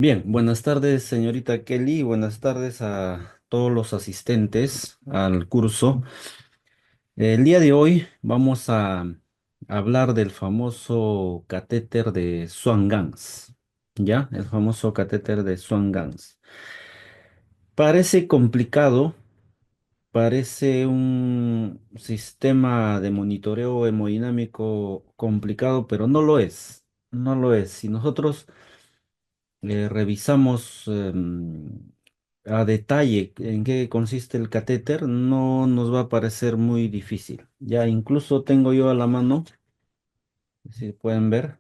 Bien, buenas tardes, señorita Kelly. Buenas tardes a todos los asistentes al curso. El día de hoy vamos a hablar del famoso catéter de Swan-Ganz. ¿Ya? El famoso catéter de Swan-Ganz. Parece complicado, parece un sistema de monitoreo hemodinámico complicado, pero no lo es. No lo es. Si nosotros revisamos a detalle en qué consiste el catéter, no nos va a parecer muy difícil. Ya incluso tengo yo a la mano, si pueden ver,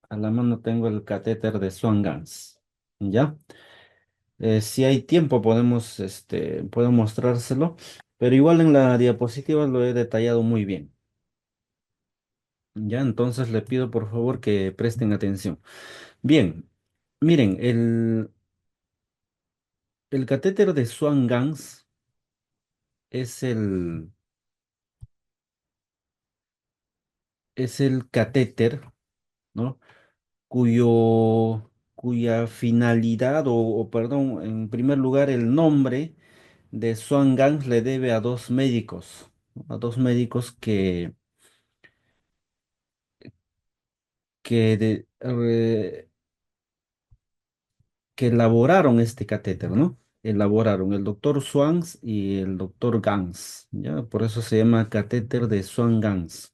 a la mano tengo el catéter de Swan-Ganz. ¿Ya? Si hay tiempo podemos, puedo mostrárselo, pero igual en la diapositiva lo he detallado muy bien. Ya, entonces le pido por favor que presten atención. Bien, miren, el catéter de Swan-Ganz es el catéter, ¿no? Cuya finalidad, perdón, en primer lugar, el nombre de Swan-Ganz le debe a dos médicos, ¿no? A dos médicos que, de- eh, que elaboraron este catéter, ¿no? Elaboraron el doctor Swans y el doctor Ganz, ¿ya? Por eso se llama catéter de Swan-Ganz.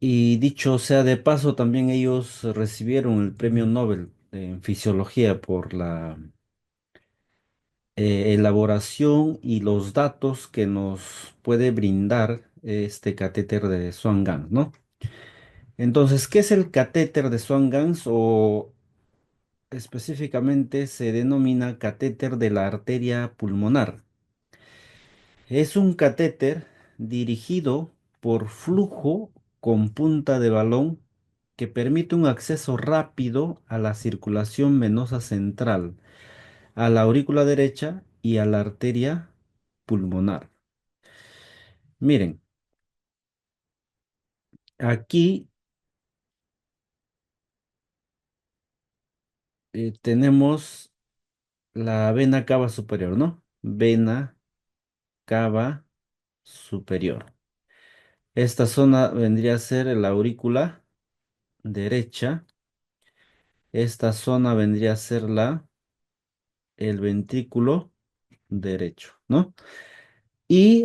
Y dicho sea de paso, también ellos recibieron el premio Nobel en fisiología por la elaboración y los datos que nos puede brindar este catéter de Swan-Ganz, ¿no? Entonces, ¿qué es el catéter de Swan-Ganz o específicamente se denomina catéter de la arteria pulmonar? Es un catéter dirigido por flujo con punta de balón que permite un acceso rápido a la circulación venosa central, a la aurícula derecha y a la arteria pulmonar. Miren, aquí tenemos la vena cava superior, ¿no? Vena cava superior. Esta zona vendría a ser la aurícula derecha. Esta zona vendría a ser el ventrículo derecho, ¿no? Y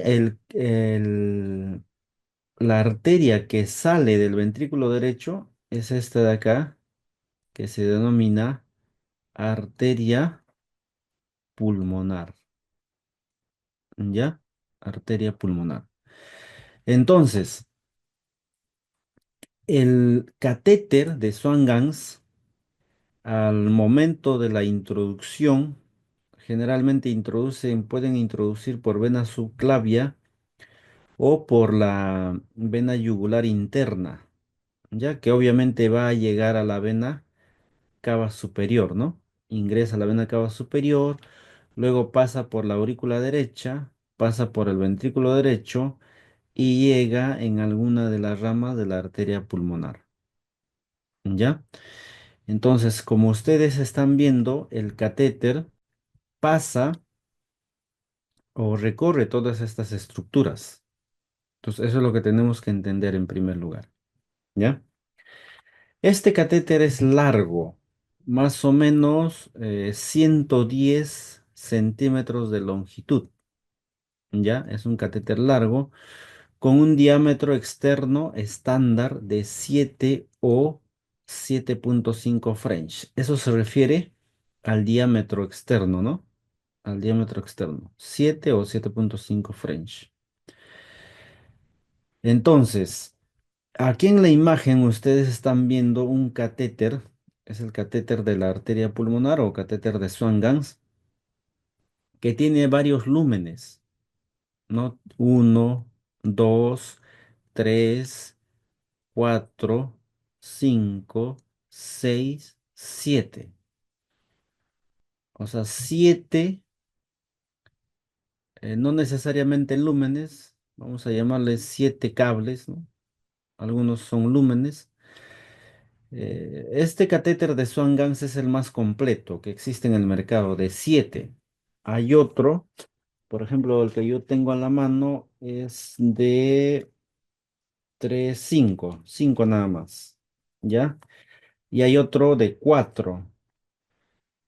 la arteria que sale del ventrículo derecho es esta de acá, que se denomina arteria pulmonar, ¿ya? Arteria pulmonar. Entonces, el catéter de Swan-Ganz, al momento de la introducción, generalmente pueden introducir por vena subclavia o por la vena yugular interna, ya que obviamente va a llegar a la vena cava superior, ¿no? Ingresa a la vena cava superior, luego pasa por la aurícula derecha, pasa por el ventrículo derecho y llega en alguna de las ramas de la arteria pulmonar, ¿ya? Entonces, como ustedes están viendo, el catéter pasa o recorre todas estas estructuras. Entonces, eso es lo que tenemos que entender en primer lugar, ¿ya? Este catéter es largo, más o menos 110 centímetros de longitud, ¿ya? Es un catéter largo con un diámetro externo estándar de 7 o 7,5 French. Eso se refiere al diámetro externo, ¿no? Al diámetro externo, 7 o 7,5 French. Entonces, aquí en la imagen ustedes están viendo un catéter, es el catéter de la arteria pulmonar o catéter de Swan-Ganz, que tiene varios lúmenes, ¿no? Uno, dos, tres, cuatro, cinco, seis, siete. O sea, siete, no necesariamente lúmenes, vamos a llamarles siete cables, ¿no? Algunos son lúmenes Este catéter de Swan-Ganz es el más completo que existe en el mercado, de 7. Hay otro, por ejemplo, el que yo tengo a la mano es de 3, 5, 5 nada más, ¿ya? Y hay otro de 4.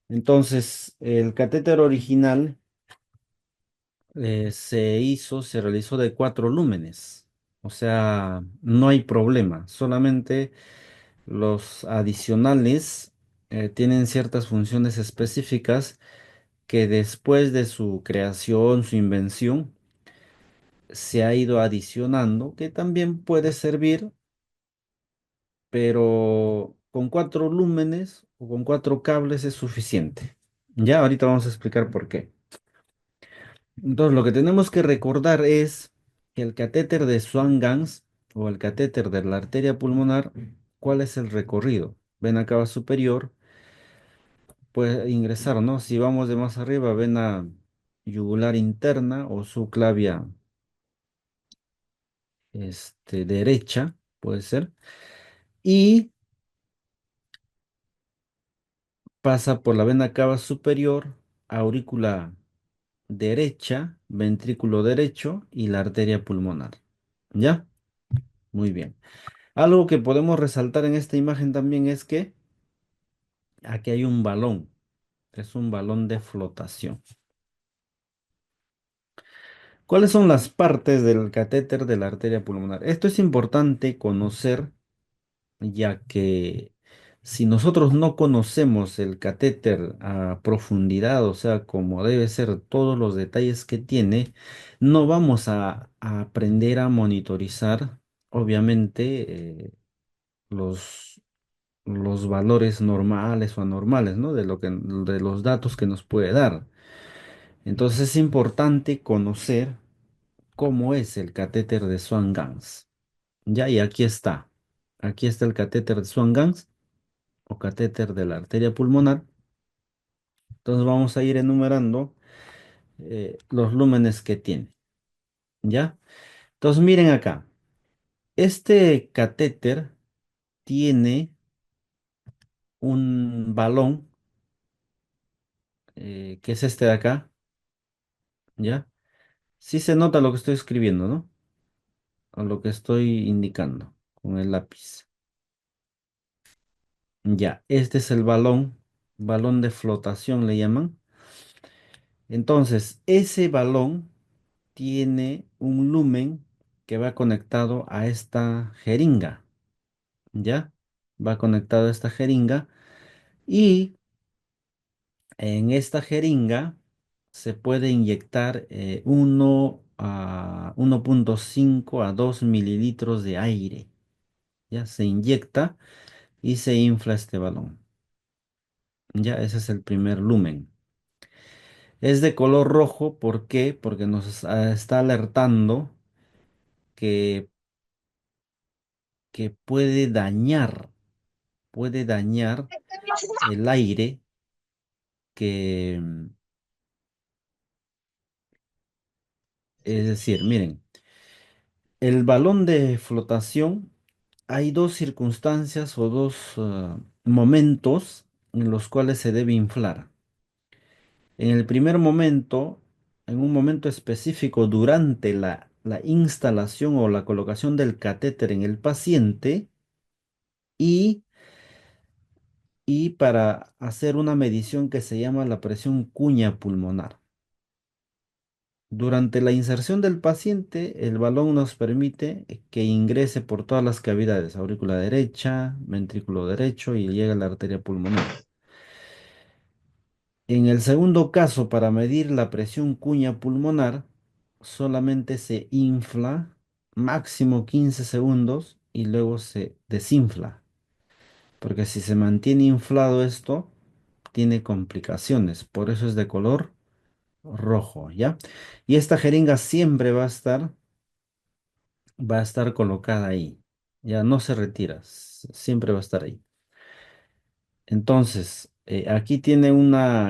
Entonces, el catéter original se realizó de 4 lúmenes. O sea, no hay problema. Solamente los adicionales tienen ciertas funciones específicas que después de su creación, su invención, se ha ido adicionando, que también puede servir, pero con 4 lúmenes o con 4 cables es suficiente. Ya, ahorita vamos a explicar por qué. Entonces, lo que tenemos que recordar es que el catéter de Swan-Ganz o el catéter de la arteria pulmonar, ¿cuál es el recorrido? Vena cava superior, puede ingresar, ¿no? Si vamos de más arriba, vena yugular interna o subclavia derecha, puede ser, y pasa por la vena cava superior, aurícula derecha, ventrículo derecho y la arteria pulmonar. ¿Ya? Muy bien. Algo que podemos resaltar en esta imagen también es que aquí hay un balón, es un balón de flotación. ¿Cuáles son las partes del catéter de la arteria pulmonar? Esto es importante conocer, ya que si nosotros no conocemos el catéter a profundidad, o sea, como debe ser todos los detalles que tiene, no vamos a aprender a monitorizar, obviamente, los los valores normales o anormales, ¿no? De los datos que nos puede dar. Entonces es importante conocer cómo es el catéter de Swan-Ganz. Ya, y aquí está. Aquí está el catéter de Swan-Ganz o catéter de la arteria pulmonar. Entonces vamos a ir enumerando los lúmenes que tiene. ¿Ya? Entonces miren acá. Este catéter tiene un balón, que es este de acá. ¿Ya? Sí se nota lo que estoy escribiendo, ¿no? O lo que estoy indicando con el lápiz. Ya, este es el balón, balón de flotación le llaman. Entonces, ese balón tiene un lumen que va conectado a esta jeringa, ¿ya? Va conectado a esta jeringa y en esta jeringa se puede inyectar 1,5 a 2 mililitros de aire. Ya se inyecta y se infla este balón. Ya, ese es el primer lumen. Es de color rojo, ¿por qué? Porque nos está alertando que, que puede dañar el aire que, es decir, miren, el balón de flotación, hay dos circunstancias o dos momentos en los cuales se debe inflar. En el primer momento, en un momento específico durante la instalación o la colocación del catéter en el paciente y, y para hacer una medición que se llama la presión cuña pulmonar. Durante la inserción del paciente, el balón nos permite que ingrese por todas las cavidades, aurícula derecha, ventrículo derecho y llega a la arteria pulmonar. En el segundo caso, para medir la presión cuña pulmonar, solamente se infla máximo 15 segundos y luego se desinfla. Porque si se mantiene inflado esto, tiene complicaciones. Por eso es de color rojo, ¿ya? Y esta jeringa siempre va a estar colocada ahí. Ya no se retira, siempre va a estar ahí. Entonces, aquí tiene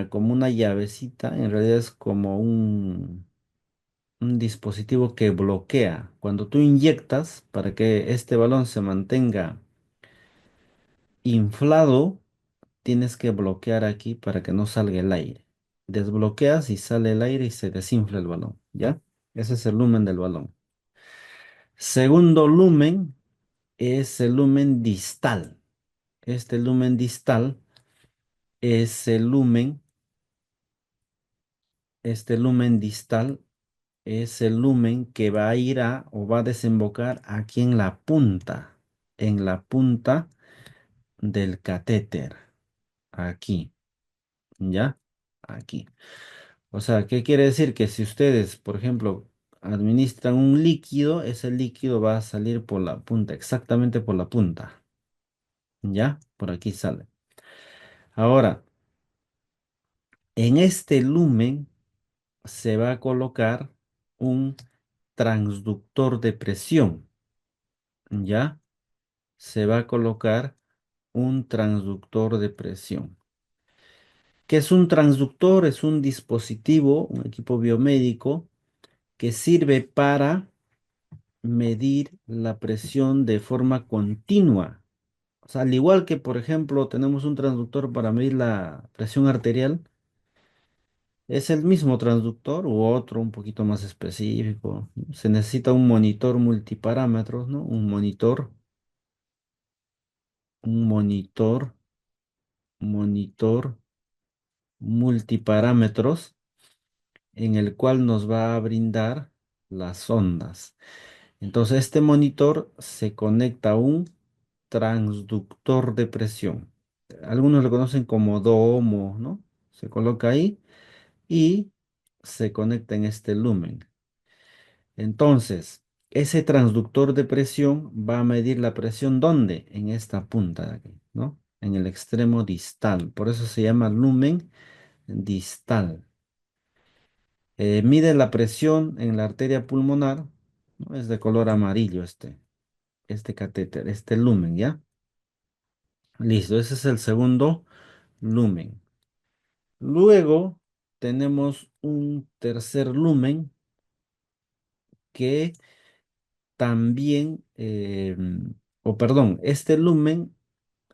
como una llavecita, en realidad es como un dispositivo que bloquea. Cuando tú inyectas, para que este balón se mantenga inflado, tienes que bloquear aquí para que no salga el aire. Desbloqueas y sale el aire y se desinfla el balón, ¿ya? Ese es el lumen del balón. Segundo lumen es el lumen distal. Este lumen distal es el lumen, este lumen distal es el lumen que va a ir a o va a desembocar aquí en la punta del catéter, aquí, ¿ya? Aquí. O sea, ¿qué quiere decir? Que si ustedes, por ejemplo, administran un líquido, ese líquido va a salir por la punta, exactamente por la punta, ¿ya? Por aquí sale. Ahora, en este lumen se va a colocar un transductor de presión, ¿ya? Se va a colocar un transductor de presión. ¿Qué es un transductor? Es un dispositivo, un equipo biomédico que sirve para medir la presión de forma continua. O sea, al igual que, por ejemplo, tenemos un transductor para medir la presión arterial, es el mismo transductor u otro un poquito más específico. Se necesita un monitor multiparámetros, ¿no? Un monitor multiparámetros en el cual nos va a brindar las ondas. Entonces, este monitor se conecta a un transductor de presión. Algunos lo conocen como domo, ¿no? Se coloca ahí y se conecta en este lumen. Entonces, ese transductor de presión va a medir la presión ¿dónde? En esta punta de aquí, ¿no? En el extremo distal. Por eso se llama lumen distal. Mide la presión en la arteria pulmonar, ¿no? Es de color amarillo este catéter, este lumen, ¿ya? Listo, ese es el segundo lumen. Luego tenemos un tercer lumen que también, o perdón, este lumen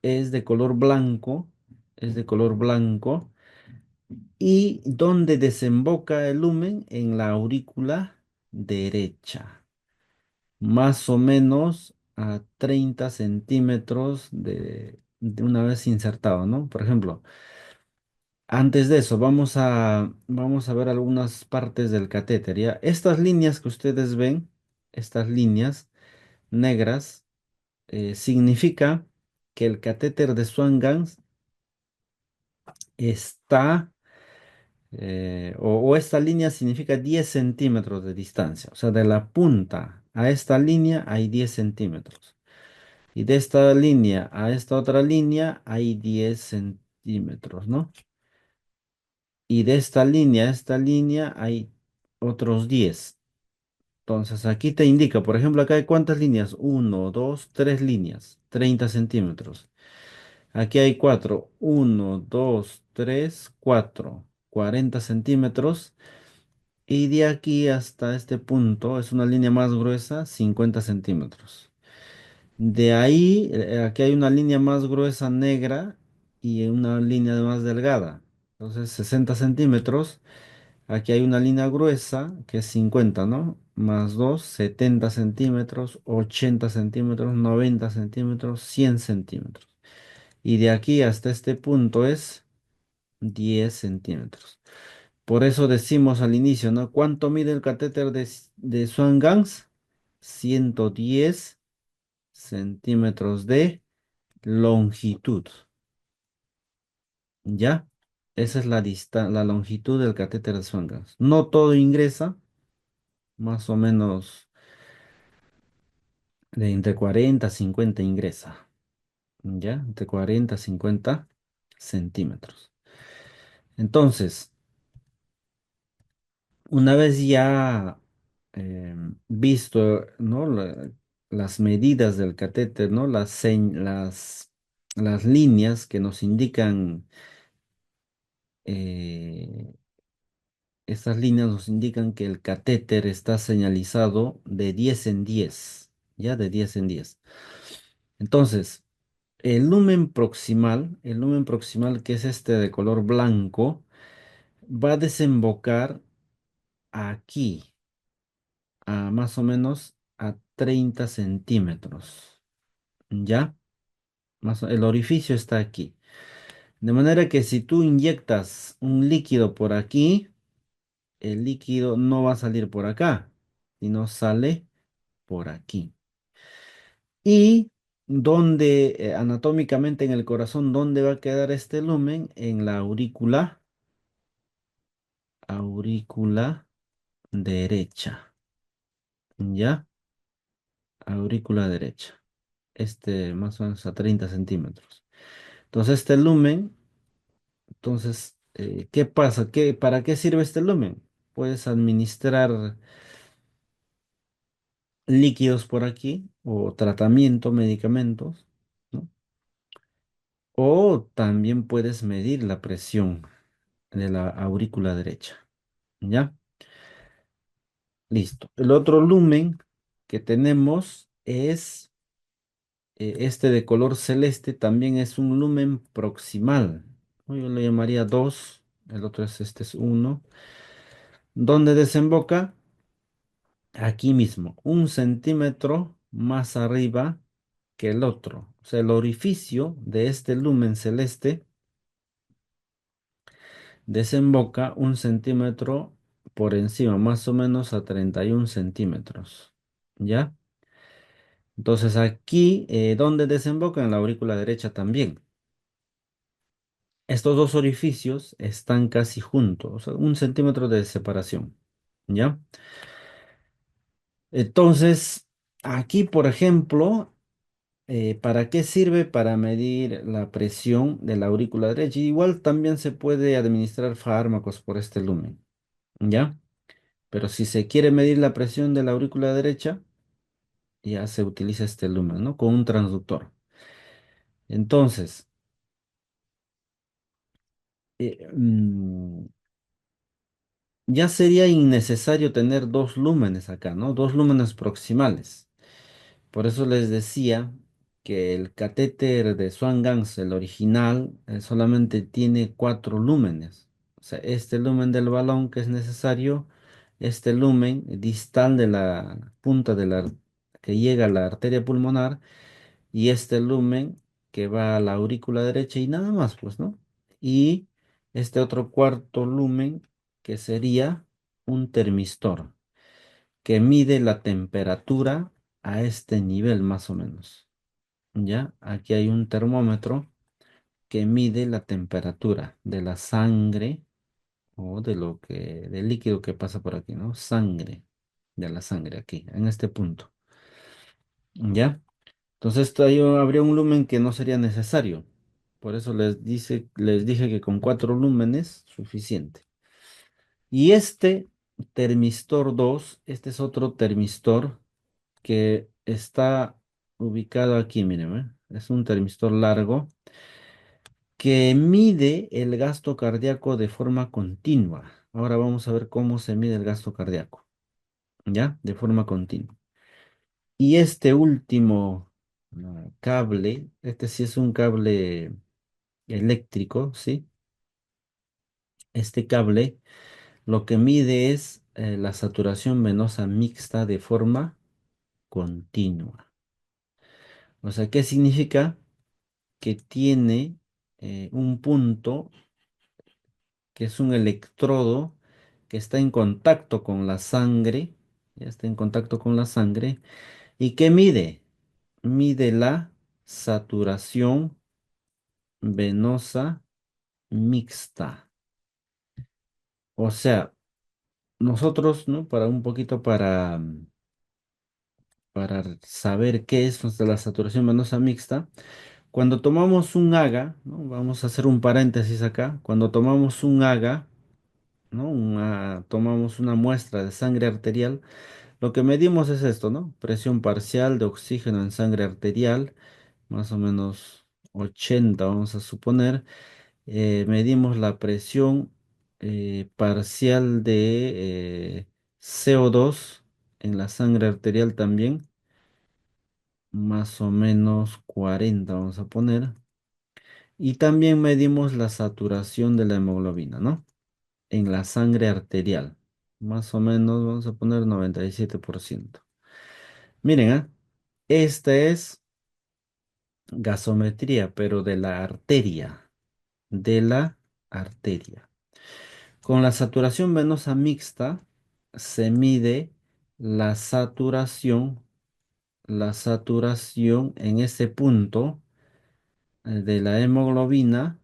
es de color blanco, es de color blanco, y donde desemboca el lumen en la aurícula derecha, más o menos a 30 centímetros de una vez insertado, ¿no? Por ejemplo, antes de eso, vamos a ver algunas partes del catéter, ¿ya? Estas líneas que ustedes ven, estas líneas negras, significa que el catéter de Swan-Ganz está, o esta línea significa 10 centímetros de distancia. O sea, de la punta a esta línea hay 10 centímetros. Y de esta línea a esta otra línea hay 10 centímetros, ¿no? Y de esta línea a esta línea hay otros 10. Entonces aquí te indica, por ejemplo, acá hay cuántas líneas. Uno, 2, 3 líneas. 30 centímetros. Aquí hay 4. Uno, 2, 3, 4. 40 centímetros. Y de aquí hasta este punto es una línea más gruesa, 50 centímetros. De ahí, aquí hay una línea más gruesa negra y una línea más delgada. Entonces, 60 centímetros. Aquí hay una línea gruesa que es 50, ¿no? Más 2, 70 centímetros, 80 centímetros, 90 centímetros, 100 centímetros. Y de aquí hasta este punto es 10 centímetros. Por eso decimos al inicio, ¿no? ¿Cuánto mide el catéter de Swan-Ganz? 110 centímetros de longitud. ¿Ya? Esa es la longitud del catéter de Swan-Ganz. No todo ingresa, más o menos de entre 40 a 50 ingresa. ¿Ya? Entre 40 a 50 centímetros. Entonces, una vez ya visto, ¿no? Las medidas del catéter, ¿no? Las líneas que nos indican, eh, estas líneas nos indican que el catéter está señalizado de 10 en 10, ¿ya? De 10 en 10. Entonces, el lumen proximal que es este de color blanco, va a desembocar aquí, a más o menos a 30 centímetros. ¿Ya? El orificio está aquí. De manera que si tú inyectas un líquido por aquí, el líquido no va a salir por acá, sino sale por aquí. Y donde anatómicamente en el corazón, ¿dónde va a quedar este lumen? En la aurícula derecha. ¿Ya? Aurícula derecha. Este más o menos a 30 centímetros. Entonces este lumen, entonces, ¿qué pasa? ¿Para qué sirve este lumen? Puedes administrar líquidos por aquí o tratamiento, medicamentos, ¿no? O también puedes medir la presión de la aurícula derecha. ¿Ya? Listo. El otro lumen que tenemos es este de color celeste, también es un lumen proximal, ¿no? Yo le llamaría 2, el otro es este es 1. ¿Dónde desemboca? Aquí mismo, 1 centímetro más arriba que el otro. O sea, el orificio de este lumen celeste desemboca 1 centímetro por encima, más o menos a 31 centímetros. ¿Ya? Entonces aquí, ¿dónde desemboca? En la aurícula derecha también. Estos dos orificios están casi juntos, o sea, 1 centímetro de separación. ¿Ya? Entonces, aquí, por ejemplo, ¿para qué sirve? Para medir la presión de la aurícula derecha. Igual también se puede administrar fármacos por este lumen. ¿Ya? Pero si se quiere medir la presión de la aurícula derecha, ya se utiliza este lumen, ¿no? Con un transductor. Entonces, eh, mm, ya sería innecesario tener dos lúmenes acá, ¿no? Dos lúmenes proximales. Por eso les decía que el catéter de Swan-Ganz, el original, solamente tiene 4 lúmenes. O sea, este lumen del balón que es necesario, este lumen distal de la punta de la que llega a la arteria pulmonar y este lumen que va a la aurícula derecha y nada más, pues, ¿no? Y este otro cuarto lumen que sería un termistor que mide la temperatura a este nivel más o menos. ¿Ya? Aquí hay un termómetro que mide la temperatura de la sangre o de del líquido que pasa por aquí, ¿no? Sangre, de la sangre aquí, en este punto. ¿Ya? Entonces esto ahí habría un lumen que no sería necesario. Por eso les dije que con 4 lúmenes suficiente. Y este termistor 2, este es otro termistor que está ubicado aquí, miren, ¿ve? Es un termistor largo que mide el gasto cardíaco de forma continua. Ahora vamos a ver cómo se mide el gasto cardíaco, ¿ya? De forma continua. Y este último cable, este sí es un cable eléctrico, ¿sí? Este cable lo que mide es la saturación venosa mixta de forma continua. O sea, ¿qué significa? Que tiene un punto que es un electrodo que está en contacto con la sangre, ya está en contacto con la sangre, y que mide, mide la saturación venosa mixta. O sea, nosotros, ¿no? Para un poquito para saber qué es la saturación venosa mixta, cuando tomamos un AGA, ¿no? Vamos a hacer un paréntesis acá, cuando tomamos un AGA, ¿no? Tomamos una muestra de sangre arterial. Lo que medimos es esto, ¿no? Presión parcial de oxígeno en sangre arterial, más o menos 80, vamos a suponer. Medimos la presión parcial de CO2 en la sangre arterial también. más o menos 40 vamos a poner. Y también medimos la saturación de la hemoglobina, ¿no? En la sangre arterial. Más o menos vamos a poner 97%. Miren, esta es gasometría, pero de la arteria. De la arteria. Con la saturación venosa mixta se mide la saturación en ese punto de la hemoglobina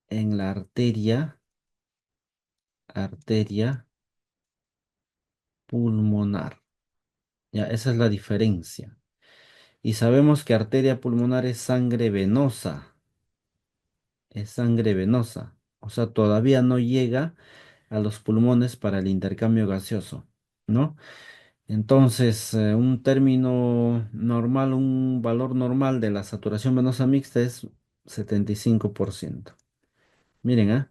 en la arteria pulmonar. Ya, esa es la diferencia. Y sabemos que arteria pulmonar es sangre venosa. O sea, todavía no llega a los pulmones para el intercambio gaseoso, ¿no? Entonces, un término normal, un valor normal de la saturación venosa mixta es 75%. Miren,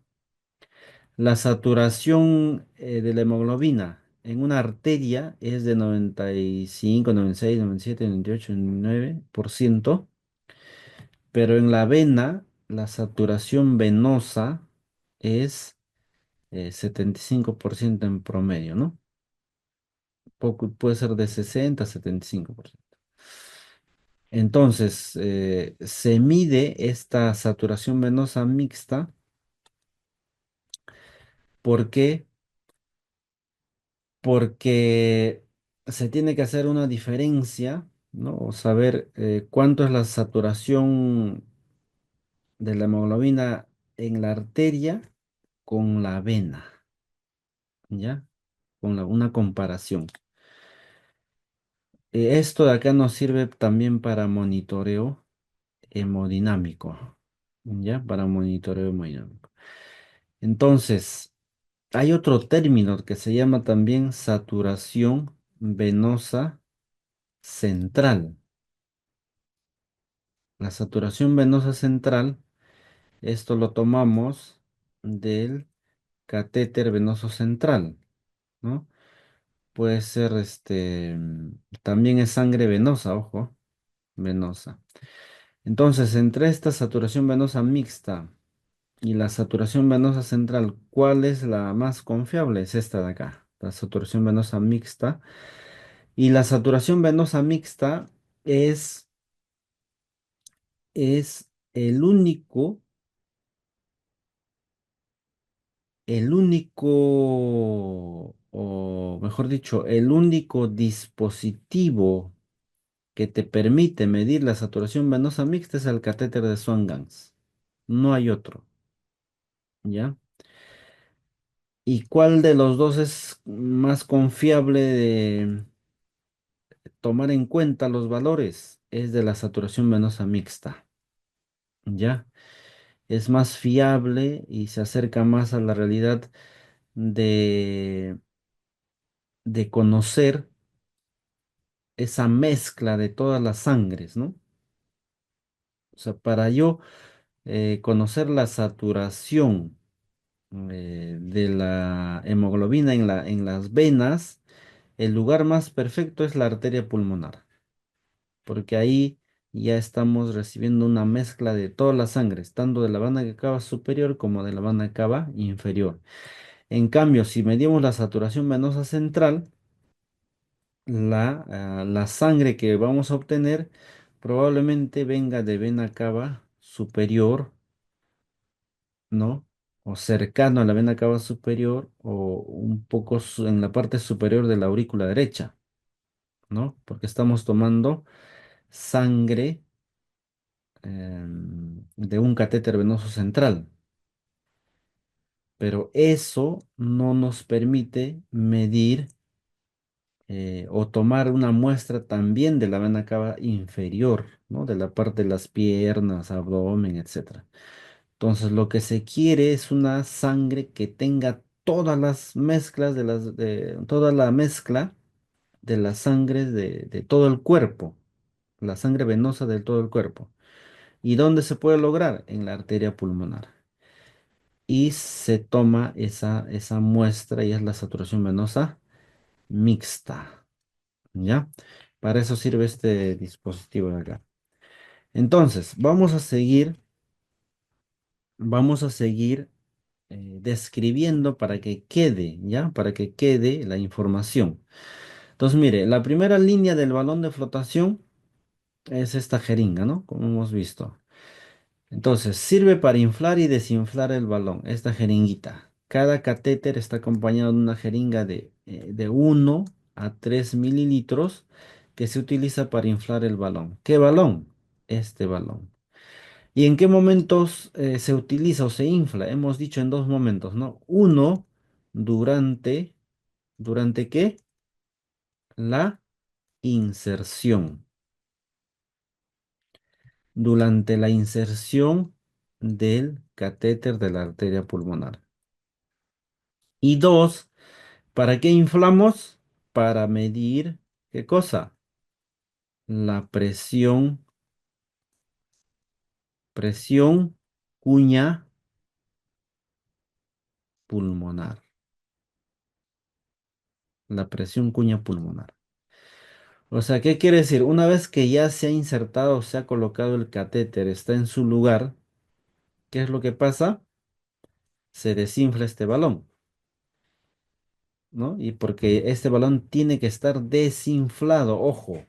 la saturación de la hemoglobina en una arteria es de 95, 96, 97, 98, 99%, pero en la vena la saturación venosa es 75% en promedio, ¿no? Puede ser de 60 a 75%. Entonces, se mide esta saturación venosa mixta. ¿Por qué? Porque se tiene que hacer una diferencia, ¿no? O saber cuánto es la saturación de la hemoglobina en la arteria con la vena, ¿ya? Una comparación. Esto de acá nos sirve también para monitoreo hemodinámico, ¿ya? Para monitoreo hemodinámico. Entonces, hay otro término que se llama también saturación venosa central. La saturación venosa central, esto lo tomamos del catéter venoso central, ¿no? Puede ser también es sangre venosa, ojo, venosa. Entonces, entre esta saturación venosa mixta y la saturación venosa central, ¿cuál es la más confiable? Es esta de acá, la saturación venosa mixta. Y la saturación venosa mixta es, es el único, o mejor dicho, el único dispositivo que te permite medir la saturación venosa mixta es el catéter de Swan-Ganz. No hay otro, ¿ya? ¿Y cuál de los dos es más confiable de tomar en cuenta los valores? Es de la saturación venosa mixta, ¿ya? Es más fiable y se acerca más a la realidad de, de conocer esa mezcla de todas las sangres, ¿no? O sea, para yo conocer la saturación de la hemoglobina en las venas, el lugar más perfecto es la arteria pulmonar, porque ahí ya estamos recibiendo una mezcla de todas las sangres, tanto de la vena cava superior como de la vena cava inferior. En cambio, si medimos la saturación venosa central, la sangre que vamos a obtener probablemente venga de vena cava superior, ¿no? O cercano a la vena cava superior o un poco en la parte superior de la aurícula derecha, ¿no? Porque estamos tomando sangre de un catéter venoso central. Pero eso no nos permite medir o tomar una muestra también de la vena cava inferior, ¿no? De la parte de las piernas, abdomen, etcétera. Entonces, lo que se quiere es una sangre que tenga todas las mezclas de toda la mezcla de las sangres de todo el cuerpo, la sangre venosa de todo el cuerpo. ¿Y dónde se puede lograr? En la arteria pulmonar. Y se toma esa muestra y es la saturación venosa mixta. ¿Ya? Para eso sirve este dispositivo de acá. Entonces, vamos a seguir describiendo para que quede, ¿ya? Para que quede la información. Entonces, mire, la primera línea del balón de flotación es esta jeringa, ¿no? Como hemos visto. Entonces, sirve para inflar y desinflar el balón, esta jeringuita. Cada catéter está acompañado de una jeringa de 1 a 3 mililitros que se utiliza para inflar el balón. ¿Qué balón? Este balón. ¿Y en qué momentos se utiliza o se infla? Hemos dicho en dos momentos, ¿no? Uno, durante, ¿durante qué? La inserción. Durante la inserción del catéter de la arteria pulmonar. Y dos, ¿para qué inflamos? Para medir, ¿qué cosa? La presión cuña pulmonar. La presión cuña pulmonar. O sea, ¿qué quiere decir? Una vez que ya se ha insertado, se ha colocado el catéter, está en su lugar, ¿qué es lo que pasa? Se desinfla este balón, ¿no? Y porque este balón tiene que estar desinflado, ojo,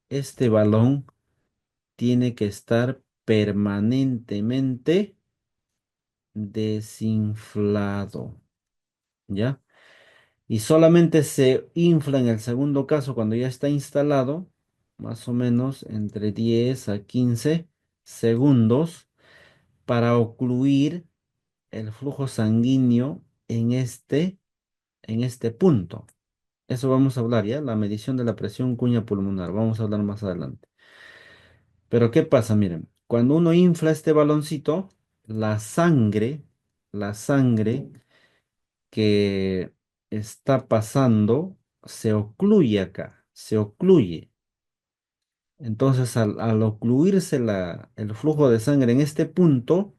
este balón tiene que estar permanentemente desinflado, ¿ya? Y solamente se infla en el segundo caso cuando ya está instalado, más o menos entre 10 a 15 segundos para ocluir el flujo sanguíneo en este punto. Eso vamos a hablar, ¿ya? La medición de la presión cuña pulmonar. Vamos a hablar más adelante. Pero ¿qué pasa? Miren, cuando uno infla este baloncito, la sangre, la sangre que está pasando se ocluye acá, se ocluye. Entonces, al ocluirse el flujo de sangre en este punto,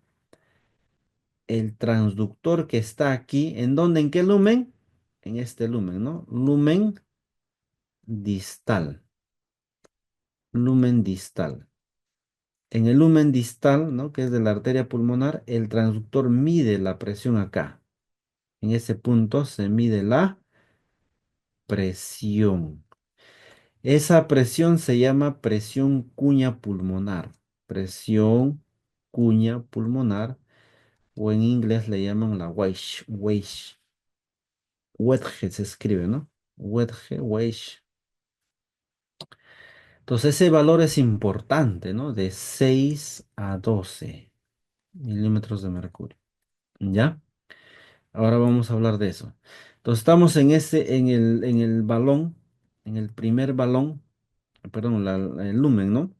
el transductor que está aquí, ¿en dónde? ¿En qué lumen? En este lumen, ¿no? Lumen distal, lumen distal. En el lumen distal, ¿no? Que es de la arteria pulmonar, el transductor mide la presión acá. En ese punto se mide la presión. Esa presión se llama presión cuña pulmonar. Presión cuña pulmonar, o en inglés le llaman la Wedge se escribe, ¿no? Wedge. Entonces ese valor es importante, ¿no? De 6 a 12 milímetros de mercurio. ¿Ya? Ahora vamos a hablar de eso. Entonces estamos en el balón, en el primer balón, perdón, el lumen, ¿no?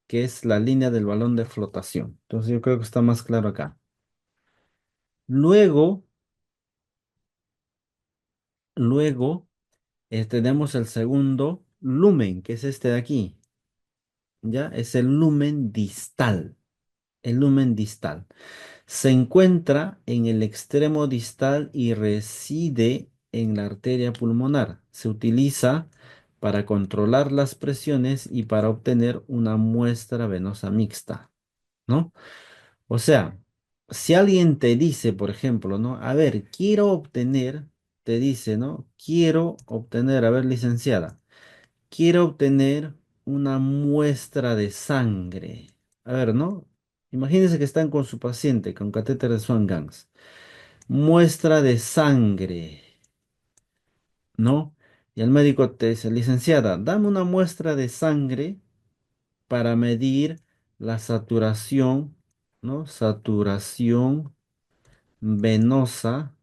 Que es la línea del balón de flotación. Entonces yo creo que está más claro acá. Luego, luego tenemos el segundo lumen, que es este de aquí. ¿Ya? Es el lumen distal. El lumen distal. Se encuentra en el extremo distal y reside en la arteria pulmonar. Se utiliza para controlar las presiones y para obtener una muestra venosa mixta, ¿no? O sea, si alguien te dice, por ejemplo, ¿no? A ver, quiero obtener, te dice, ¿no? Quiero obtener, a ver, licenciada, quiero obtener una muestra de sangre. A ver, ¿no? Imagínense que están con su paciente con catéter de Swan-Ganz. Muestra de sangre, ¿no? Y el médico te dice, licenciada, dame una muestra de sangre para medir la saturación, ¿no? Saturación venosa,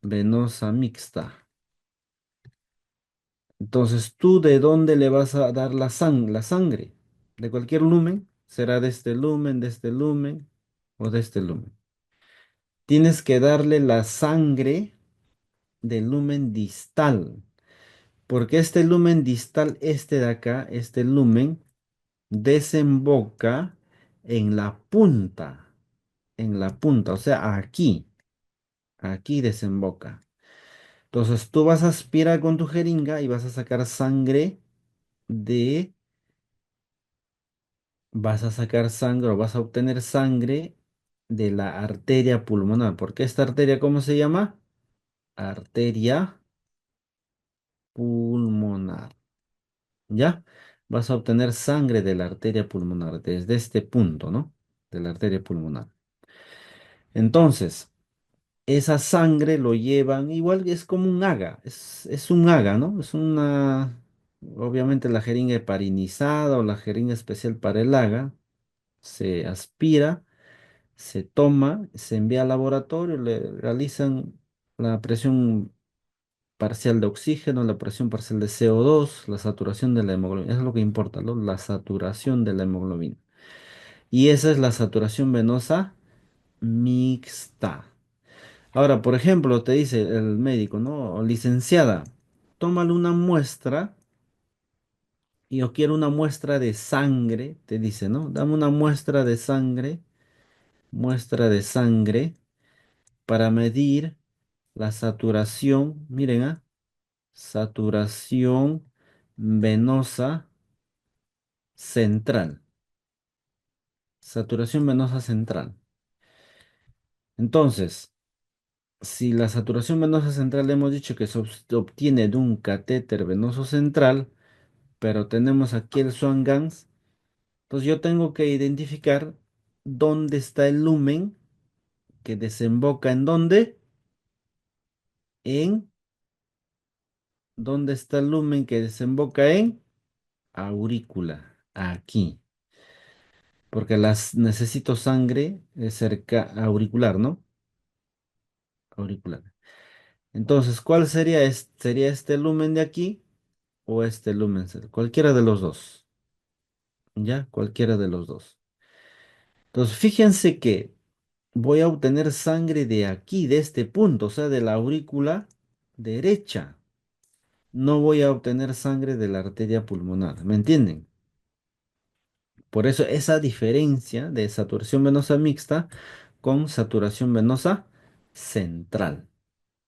venosa mixta. Entonces, ¿tú de dónde le vas a dar la sangre? De cualquier lumen, será de este lumen o de este lumen. Tienes que darle la sangre del lumen distal, porque este lumen distal, este de acá, este lumen, desemboca en la punta, o sea, aquí desemboca. Entonces tú vas a aspirar con tu jeringa y vas a sacar sangre de, vas a sacar sangre o vas a obtener sangre de la arteria pulmonar. ¿Por qué esta arteria, cómo se llama? Arteria pulmonar. ¿Ya? Vas a obtener sangre de la arteria pulmonar desde este punto, ¿no? De la arteria pulmonar. Entonces, esa sangre lo llevan, igual es como un haga, es un haga, ¿no? Es una, obviamente la jeringa heparinizada o la jeringa especial para el haga, se aspira, se toma, se envía al laboratorio, le realizan la presión parcial de oxígeno, la presión parcial de CO2, la saturación de la hemoglobina. Eso es lo que importa, ¿no? La saturación de la hemoglobina. Y esa es la saturación venosa mixta. Ahora, por ejemplo, te dice el médico, ¿no? Licenciada, tómale una muestra y yo quiero una muestra de sangre, te dice, ¿no? Dame una muestra de sangre para medir la saturación, miren, ¿ah? Saturación venosa central. Saturación venosa central. Entonces, si la saturación venosa central hemos dicho que se obtiene de un catéter venoso central, pero tenemos aquí el Swan-Ganz, entonces yo tengo que identificar dónde está el lumen que desemboca en dónde, en dónde está el lumen que desemboca en aurícula, aquí, porque las necesito sangre cerca auricular, ¿no? Auricular. Entonces, ¿cuál sería? ¿Sería este lumen de aquí o este lumen? Cualquiera de los dos, ¿ya? Cualquiera de los dos. Entonces, fíjense que voy a obtener sangre de aquí, de este punto, o sea, de la aurícula derecha. No voy a obtener sangre de la arteria pulmonar, ¿me entienden? Por eso esa diferencia de saturación venosa mixta con saturación venosa central.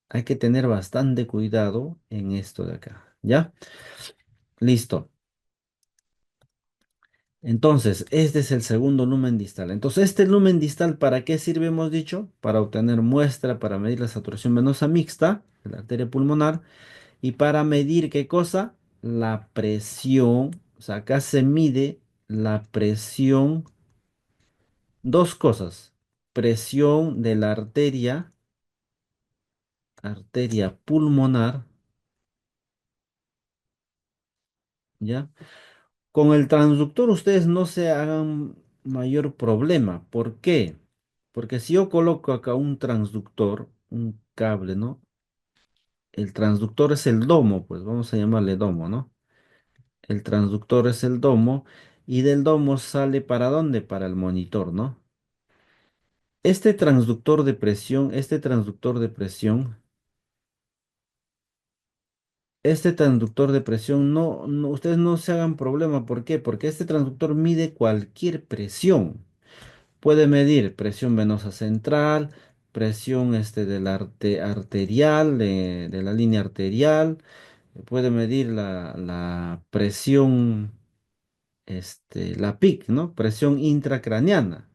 Hay que tener bastante cuidado en esto de acá, ¿ya? Listo. Entonces, este es el segundo lumen distal. Entonces, este lumen distal, ¿para qué sirve? Hemos dicho, para obtener muestra, para medir la saturación venosa mixta de la arteria pulmonar y para medir qué cosa? La presión. O sea, acá se mide la presión, dos cosas. Presión de la arteria pulmonar, ¿ya? Con el transductor ustedes no se hagan mayor problema. ¿Por qué? Porque si yo coloco acá un transductor, un cable, ¿no? El transductor es el domo, pues vamos a llamarle domo, ¿no? El transductor es el domo y del domo sale ¿para dónde? Para el monitor, ¿no? Este transductor de presión ustedes no se hagan problema. ¿Por qué? Porque este transductor mide cualquier presión. Puede medir presión venosa central, presión de la arterial, de la línea arterial, puede medir la presión, la PIC, ¿no? Presión intracraneana,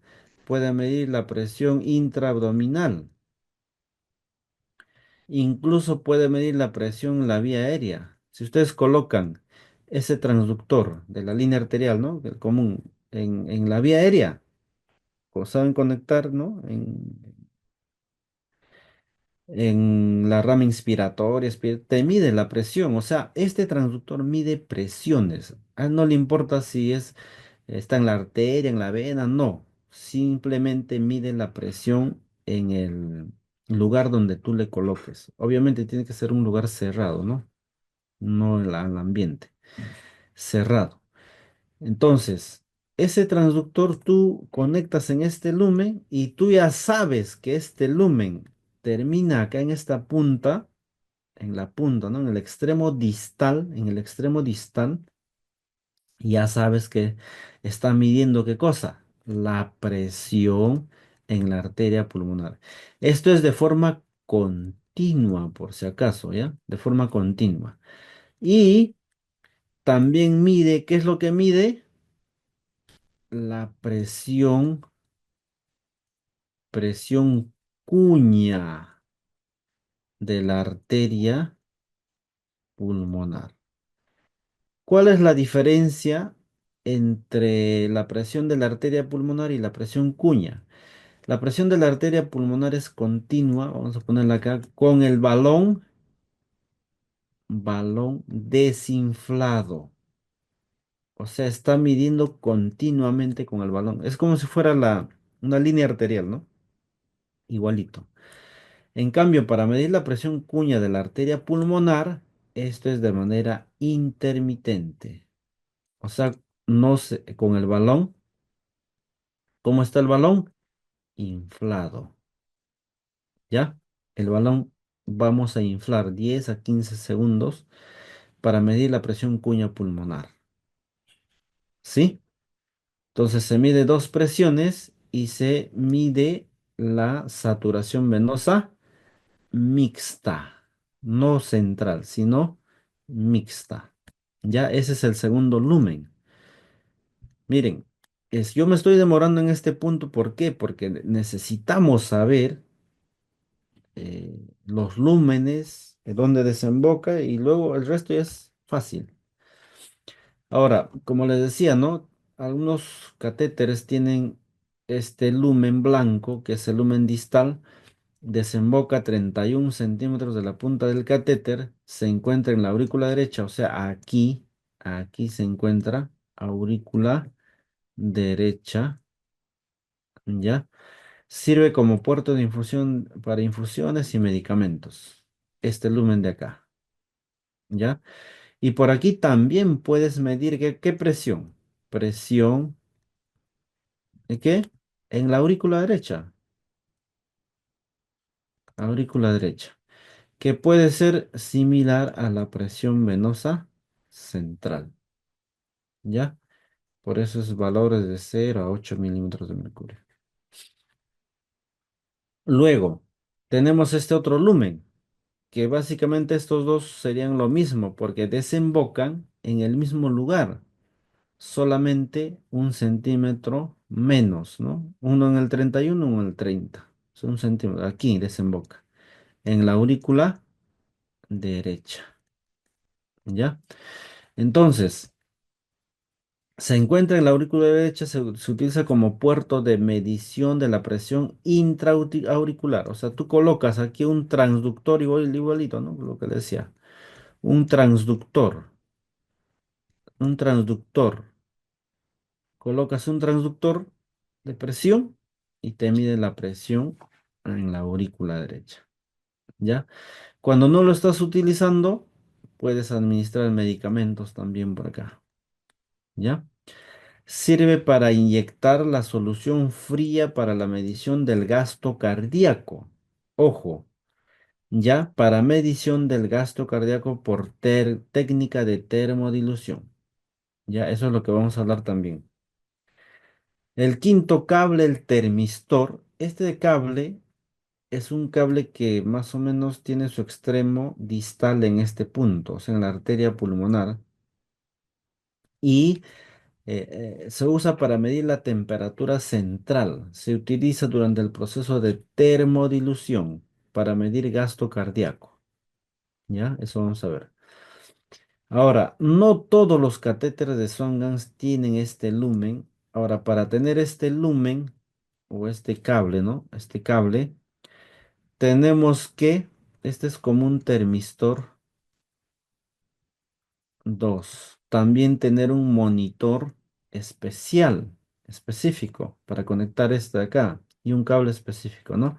puede medir la presión intraabdominal, incluso puede medir la presión en la vía aérea. Si ustedes colocan ese transductor de la línea arterial, ¿no? El común, en la vía aérea, o saben conectar, ¿no? En la rama inspiratoria, te mide la presión, o sea, este transductor mide presiones. A él no le importa si está en la arteria, en la vena, no. Simplemente mide la presión en el lugar donde tú le coloques. Obviamente tiene que ser un lugar cerrado, ¿no? No al ambiente, cerrado. Entonces, ese transductor tú conectas en este lumen y tú ya sabes que este lumen termina acá en la punta, ¿no? En el extremo distal, y ya sabes que está midiendo ¿qué cosa? La presión en la arteria pulmonar. Esto es de forma continua, por si acaso, ¿ya? De forma continua. Y También mide, ¿qué es lo que mide? La presión cuña de la arteria pulmonar. ¿Cuál es la diferencia entre la presión de la arteria pulmonar y la presión cuña? La presión de la arteria pulmonar es continua, vamos a ponerla acá, con el balón desinflado. O sea, está midiendo continuamente con el balón. Es como si fuera una línea arterial, ¿no? Igualito. En cambio, para medir la presión cuña de la arteria pulmonar, esto es de manera intermitente. O sea, no se, con el balón, ¿cómo está el balón? Inflado. ¿Ya? El balón vamos a inflar 10 a 15 segundos para medir la presión cuña pulmonar. ¿Sí? Entonces se mide dos presiones y se mide la saturación venosa mixta, no central, sino mixta. Ya ese es el segundo lumen. Miren, yo me estoy demorando en este punto, ¿por qué? Porque necesitamos saber los lúmenes, dónde desemboca y luego el resto ya es fácil. Ahora, como les decía, ¿no? Algunos catéteres tienen este lumen blanco, que es el lumen distal, desemboca 31 centímetros de la punta del catéter, se encuentra en la aurícula derecha, o sea, aquí se encuentra aurícula derecha, ¿ya? Sirve como puerto de infusión para infusiones y medicamentos. Este lumen de acá, ¿ya? Y por aquí también puedes medir qué presión. Presión, ¿de qué? En la aurícula derecha. Aurícula derecha. Que puede ser similar a la presión venosa central, ¿ya? Por eso es valores de 0 a 8 milímetros de mercurio. Luego, tenemos este otro lumen, que básicamente estos dos serían lo mismo, porque desembocan en el mismo lugar, solamente 1 centímetro menos, ¿no? Uno en el 31, uno en el 30. Son 1 centímetro. Aquí desemboca, en la aurícula derecha, ¿ya? Entonces, se encuentra en la aurícula derecha, se utiliza como puerto de medición de la presión intraauricular. O sea, tú colocas aquí un transductor igualito, ¿no? Lo que le decía. Un transductor. Un transductor. Colocas un transductor de presión y te mide la presión en la aurícula derecha. ¿Ya? Cuando no lo estás utilizando, puedes administrar medicamentos también por acá. ¿Ya? Sirve para inyectar la solución fría para la medición del gasto cardíaco. Ojo, ya para medición del gasto cardíaco por técnica de termodilución. Ya, eso es lo que vamos a hablar también. El quinto cable, el termistor. Este cable es un cable que más o menos tiene su extremo distal en este punto, o sea, en la arteria pulmonar. Y se usa para medir la temperatura central. Se utiliza durante el proceso de termodilución para medir gasto cardíaco. ¿Ya? Eso vamos a ver. Ahora, no todos los catéteres de Swan-Ganz tienen este lumen. Ahora, para tener este lumen o este cable, ¿no? Este cable, tenemos que, este es como un termistor 2. También tener un monitor especial, específico, para conectar este de acá y un cable específico, ¿no?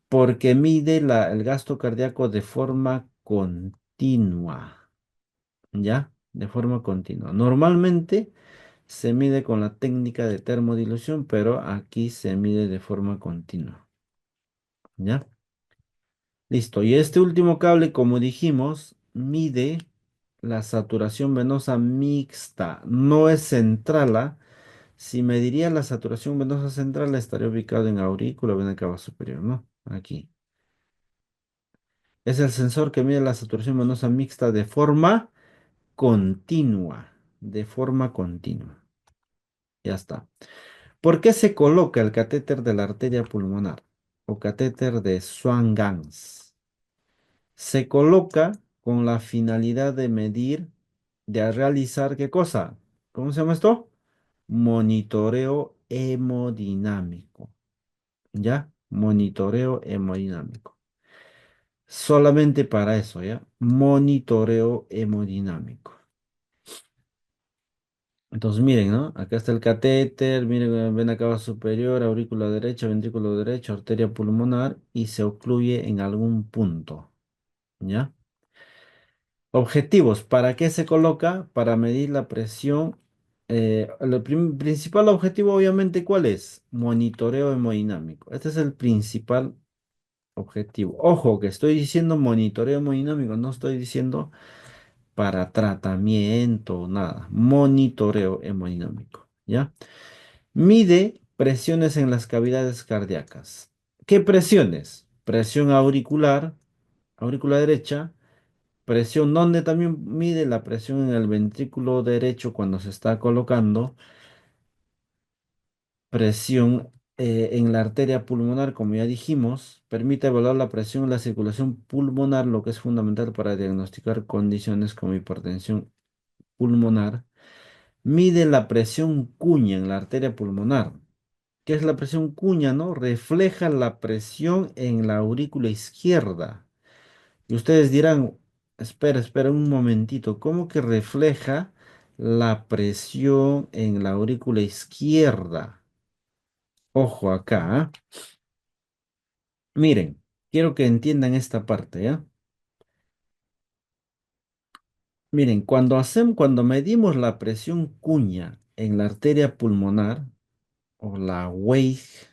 Porque mide el gasto cardíaco de forma continua, ¿ya? De forma continua. Normalmente se mide con la técnica de termodilución, pero aquí se mide de forma continua, ¿ya? Listo. Y este último cable, como dijimos, mide la saturación venosa mixta. No es central, ¿ah? Si mediría la saturación venosa central, estaría ubicado en aurícula, vena cava superior, ¿no? Aquí. Es el sensor que mide la saturación venosa mixta de forma continua, de forma continua. Ya está. ¿Por qué se coloca el catéter de la arteria pulmonar o catéter de Swan-Ganz? Se coloca con la finalidad de medir, de realizar, ¿qué cosa? ¿Cómo se llama esto? Monitoreo hemodinámico. ¿Ya? Monitoreo hemodinámico. Solamente para eso, ¿ya? Monitoreo hemodinámico. Entonces, miren, ¿no? Acá está el catéter, miren, vena cava superior, aurícula derecha, ventrículo derecho, arteria pulmonar y se ocluye en algún punto, ¿ya? Objetivos, ¿para qué se coloca? Para medir la presión. El principal objetivo, obviamente, ¿cuál es? Monitoreo hemodinámico. Este es el principal objetivo. Ojo, que estoy diciendo monitoreo hemodinámico, no estoy diciendo para tratamiento, nada. Monitoreo hemodinámico, ¿ya? Mide presiones en las cavidades cardíacas. ¿Qué presiones? Presión auricular, aurícula derecha. Presión, donde también mide la presión en el ventrículo derecho cuando se está colocando. Presión en la arteria pulmonar, como ya dijimos, permite evaluar la presión en la circulación pulmonar, lo que es fundamental para diagnosticar condiciones como hipertensión pulmonar. Mide la presión cuña en la arteria pulmonar. ¿Qué es la presión cuña, no? Refleja la presión en la aurícula izquierda. Y ustedes dirán, espera, espera un momentito, ¿cómo que refleja la presión en la aurícula izquierda? Ojo acá, ¿ah? Miren, quiero que entiendan esta parte, ¿ya? Miren, cuando medimos la presión cuña en la arteria pulmonar, o la Weiss,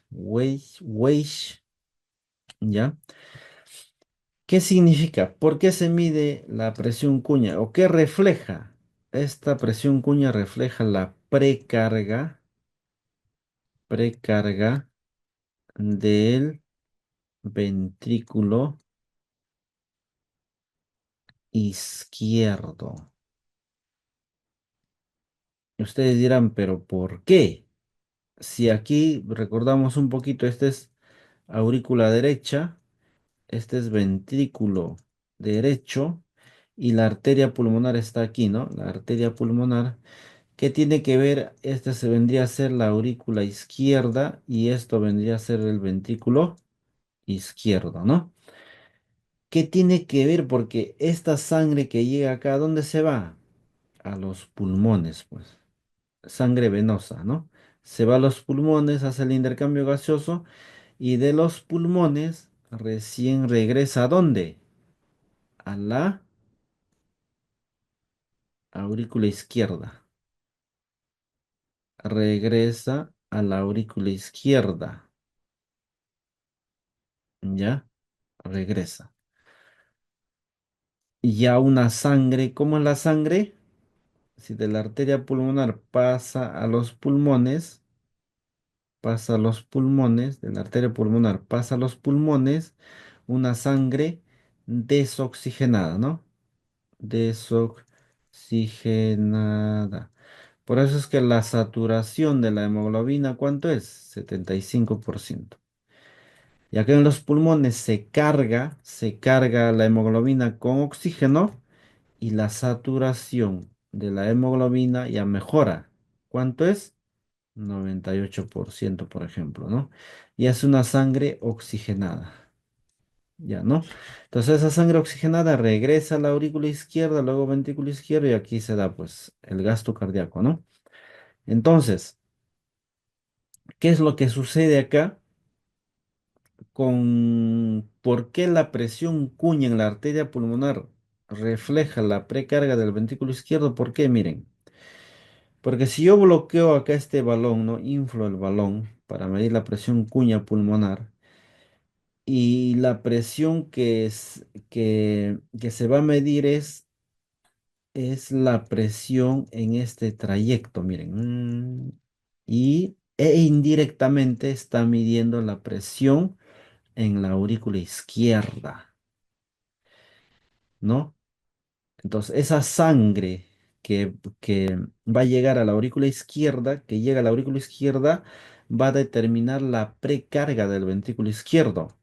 ¿ya? ¿Qué significa? ¿Por qué se mide la presión cuña? ¿O qué refleja? Esta presión cuña refleja la precarga del ventrículo izquierdo. Ustedes dirán, ¿pero por qué? Si aquí recordamos un poquito, este es aurícula derecha, este es ventrículo derecho y la arteria pulmonar está aquí, ¿no? La arteria pulmonar. ¿Qué tiene que ver? Este se vendría a ser la aurícula izquierda y esto vendría a ser el ventrículo izquierdo, ¿no? ¿Qué tiene que ver? Porque esta sangre que llega acá, ¿a dónde se va? A los pulmones, pues. Sangre venosa, ¿no? Se va a los pulmones, hace el intercambio gaseoso y de los pulmones recién regresa ¿a dónde? A la aurícula izquierda. Regresa a la aurícula izquierda. ¿Ya? Regresa. Y ya una sangre, ¿cómo es la sangre? Si de la arteria pulmonar pasa a los pulmones, de la arteria pulmonar pasa a los pulmones, una sangre desoxigenada, ¿no? Desoxigenada. Por eso es que la saturación de la hemoglobina, ¿cuánto es? 75%. Y acá en los pulmones se carga la hemoglobina con oxígeno y la saturación de la hemoglobina ya mejora. ¿Cuánto es? 98%, por ejemplo, ¿no? Y es una sangre oxigenada, ¿ya no? Entonces esa sangre oxigenada regresa a la aurícula izquierda, luego ventrículo izquierdo y aquí se da pues el gasto cardíaco, ¿no? Entonces, ¿qué es lo que sucede acá con por qué la presión cuña en la arteria pulmonar refleja la precarga del ventrículo izquierdo? ¿Por qué? Miren. Porque si yo bloqueo acá este balón, ¿no? Inflo el balón para medir la presión cuña pulmonar y la presión que se va a medir es la presión en este trayecto, miren. E indirectamente está midiendo la presión en la aurícula izquierda, ¿no? Entonces, esa sangre. que va a llegar a la aurícula izquierda, que llega a la aurícula izquierda, va a determinar la precarga del ventrículo izquierdo.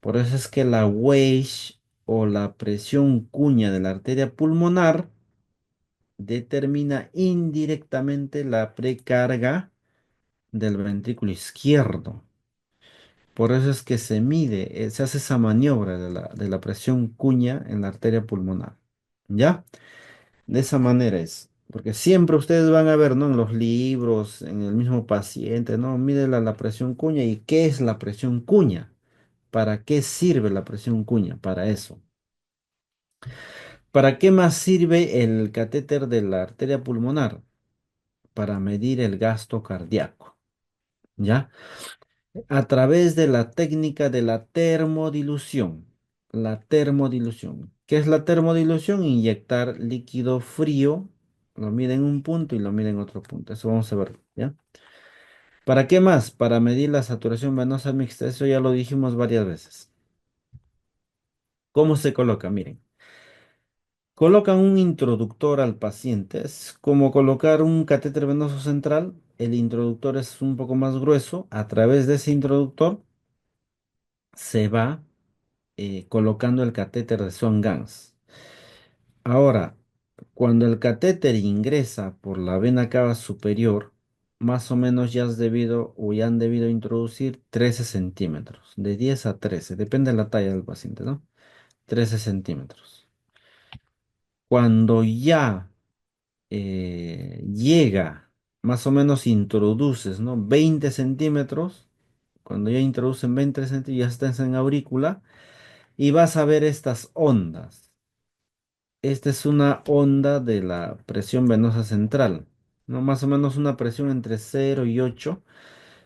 Por eso es que la wedge o la presión cuña de la arteria pulmonar determina indirectamente la precarga del ventrículo izquierdo. Por eso es que se mide, se hace esa maniobra de la presión cuña en la arteria pulmonar. ¿Ya? De esa manera es. Porque siempre ustedes van a ver, ¿no? En los libros, en el mismo paciente, ¿no? Mide la presión cuña. ¿Y qué es la presión cuña? ¿Para qué sirve la presión cuña? Para eso. ¿Para qué más sirve el catéter de la arteria pulmonar? Para medir el gasto cardíaco. ¿Ya? A través de la técnica de la termodilución. La termodilución. ¿Qué es la termodilución? Inyectar líquido frío, lo mide en un punto y lo mide en otro punto. Eso vamos a ver, ¿ya? ¿Para qué más? Para medir la saturación venosa mixta. Eso ya lo dijimos varias veces. ¿Cómo se coloca? Miren. Colocan un introductor al paciente. Es como colocar un catéter venoso central. El introductor es un poco más grueso. A través de ese introductor se va colocando el catéter de Swan-Ganz. Ahora, cuando el catéter ingresa por la vena cava superior, más o menos ya has debido o ya han debido introducir 13 centímetros, de 10 a 13, depende de la talla del paciente, ¿no? 13 centímetros. Cuando ya llega, más o menos introduces, ¿no? 20 centímetros, cuando ya introducen 20 centímetros, ya estás en aurícula y vas a ver estas ondas. Esta es una onda de la presión venosa central, ¿no? Más o menos una presión entre 0 y 8.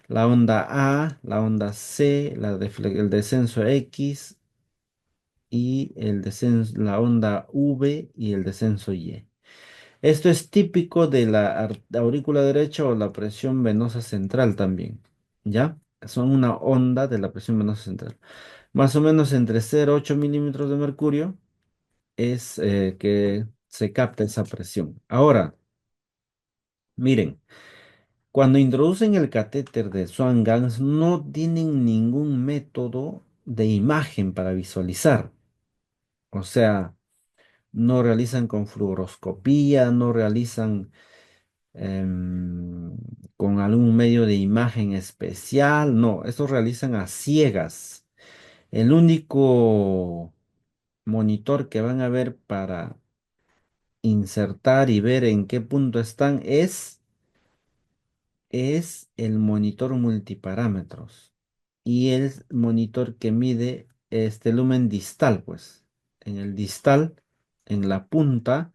La onda A, la onda C, el descenso X y la onda V y el descenso Y. Esto es típico de la aurícula derecha o la presión venosa central también, ¿ya? Son una onda de la presión venosa central. Más o menos entre 0,8 milímetros de mercurio es que se capta esa presión. Ahora, miren, cuando introducen el catéter de Swan-Ganz no tienen ningún método de imagen para visualizar. O sea, no realizan con fluoroscopía, no realizan em, con algún medio de imagen especial. No, estos realizan a ciegas. El único monitor que van a ver para insertar y ver en qué punto están es el monitor multiparámetros y el monitor que mide este lumen distal, pues en el distal, en la punta,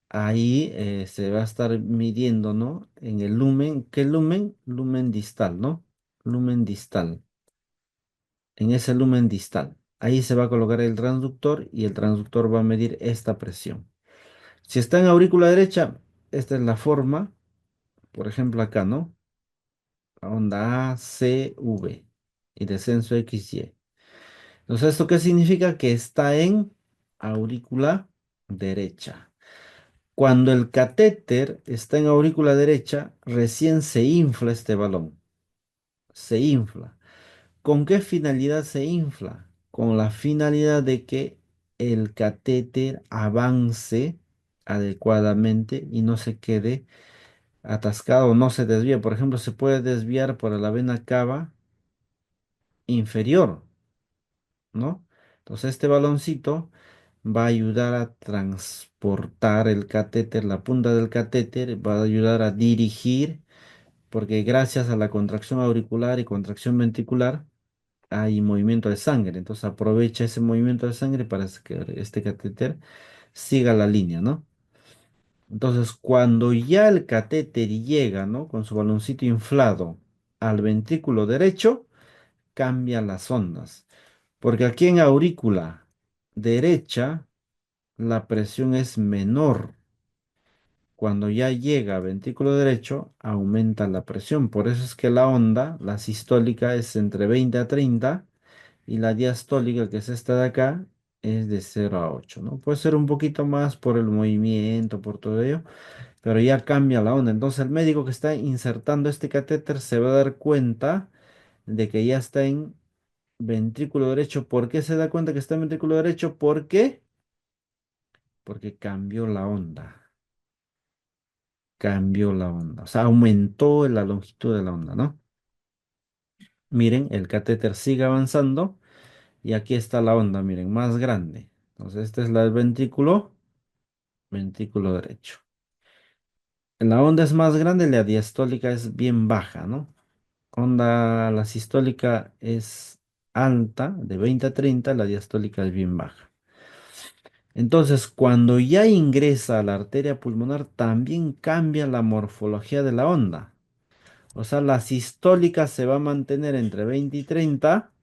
ahí se va a estar midiendo, ¿no? En el lumen, ¿qué lumen? Lumen distal, ¿no? Lumen distal, en ese lumen distal. Ahí se va a colocar el transductor y el transductor va a medir esta presión. Si está en aurícula derecha, esta es la forma. Por ejemplo, acá, ¿no? Onda A, C, V y descenso X, Y. Entonces, ¿esto qué significa? Que está en aurícula derecha. Cuando el catéter está en aurícula derecha, recién se infla este balón. Se infla. ¿Con qué finalidad se infla? Con la finalidad de que el catéter avance adecuadamente y no se quede atascado, no se desvíe. Por ejemplo, se puede desviar por la vena cava inferior, ¿no? Entonces este baloncito va a ayudar a transportar el catéter, la punta del catéter, va a ayudar a dirigir, porque gracias a la contracción auricular y contracción ventricular hay movimiento de sangre. Entonces aprovecha ese movimiento de sangre para que este catéter siga la línea, ¿no? Entonces, cuando ya el catéter llega, ¿no? Con su baloncito inflado al ventrículo derecho, cambia las ondas. Porque aquí en aurícula derecha, la presión es menor. Cuando ya llega a ventrículo derecho, aumenta la presión. Por eso es que la onda, la sistólica, es entre 20 a 30 y la diastólica, que es esta de acá, es de 0 a 8, ¿no? Puede ser un poquito más por el movimiento, por todo ello, pero ya cambia la onda. Entonces el médico que está insertando este catéter se va a dar cuenta de que ya está en ventrículo derecho. ¿Por qué se da cuenta que está en ventrículo derecho? ¿Por qué? Porque cambió la onda. Cambió la onda. O sea, aumentó la longitud de la onda, ¿no? Miren, el catéter sigue avanzando y aquí está la onda, miren, más grande. Entonces, este es la del ventrículo, ventrículo derecho. La onda es más grande, la diastólica es bien baja, ¿no? La sistólica es alta, de 20 a 30, la diastólica es bien baja. Entonces, cuando ya ingresa a la arteria pulmonar, también cambia la morfología de la onda. O sea, la sistólica se va a mantener entre 20 y 30,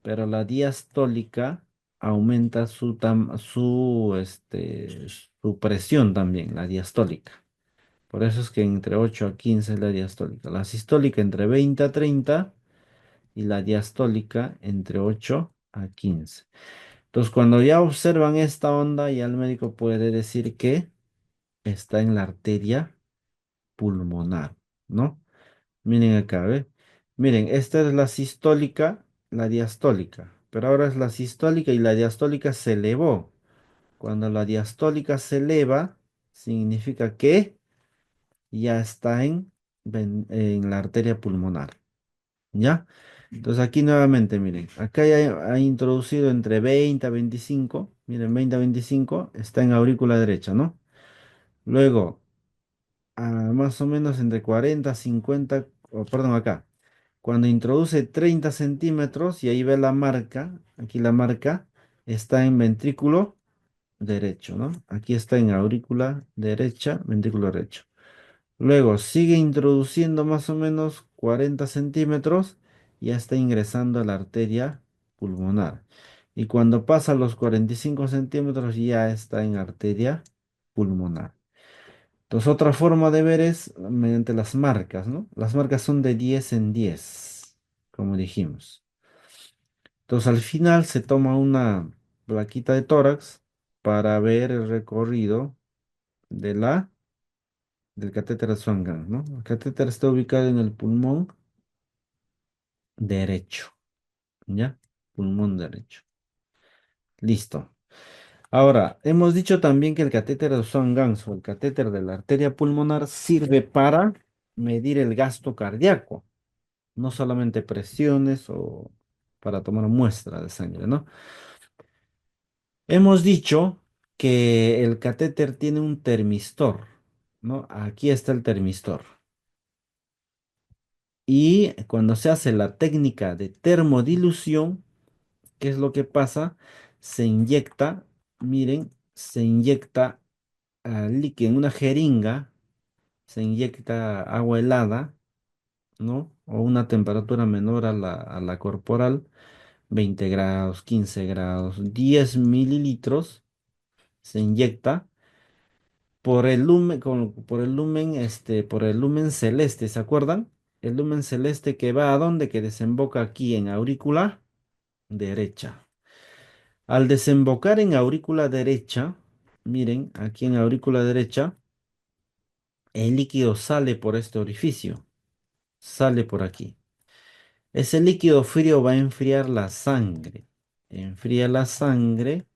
pero la diastólica aumenta su presión también, la diastólica. Por eso es que entre 8 a 15 es la diastólica. La sistólica entre 20 a 30 y la diastólica entre 8 a 15. Entonces, cuando ya observan esta onda, ya el médico puede decir que está en la arteria pulmonar, ¿no? Miren acá, ¿ve? Miren, esta es la sistólica, la diastólica, pero ahora es la sistólica y la diastólica se elevó. Cuando la diastólica se eleva, significa que ya está en la arteria pulmonar, ¿ya? Entonces aquí nuevamente, miren, acá ya ha introducido entre 20 a 25, miren, 20 a 25 está en aurícula derecha, ¿no? Luego, más o menos entre 40 a 50, perdón, acá. Cuando introduce 30 centímetros y ahí ve la marca, aquí la marca está en ventrículo derecho, ¿no? Aquí está en aurícula derecha, ventrículo derecho. Luego sigue introduciendo más o menos 40 centímetros y ya está ingresando a la arteria pulmonar. Y cuando pasa los 45 centímetros ya está en arteria pulmonar. Entonces, otra forma de ver es mediante las marcas, ¿no? Las marcas son de 10 en 10, como dijimos. Entonces, al final se toma una plaquita de tórax para ver el recorrido de del catéter de Swan-Ganz, ¿no? El catéter está ubicado en el pulmón derecho, ¿ya? Pulmón derecho. Listo. Ahora, hemos dicho también que el catéter de Swan-Ganz o el catéter de la arteria pulmonar sirve para medir el gasto cardíaco. No solamente presiones o para tomar muestra de sangre, ¿no? Hemos dicho que el catéter tiene un termistor, ¿no? Aquí está el termistor. Y cuando se hace la técnica de termodilución, ¿qué es lo que pasa? Se inyecta, miren, se inyecta líquido en una jeringa, se inyecta agua helada, ¿no? O una temperatura menor a la corporal 20 grados, 15 grados, 10 mililitros, se inyecta por el lumen, por el lumen celeste, ¿se acuerdan? El lumen celeste que va a dónde, que desemboca aquí en aurícula derecha. Al desembocar en aurícula derecha, miren, aquí en aurícula derecha, el líquido sale por este orificio, sale por aquí. Ese líquido frío va a enfriar la sangre. Enfría la sangre.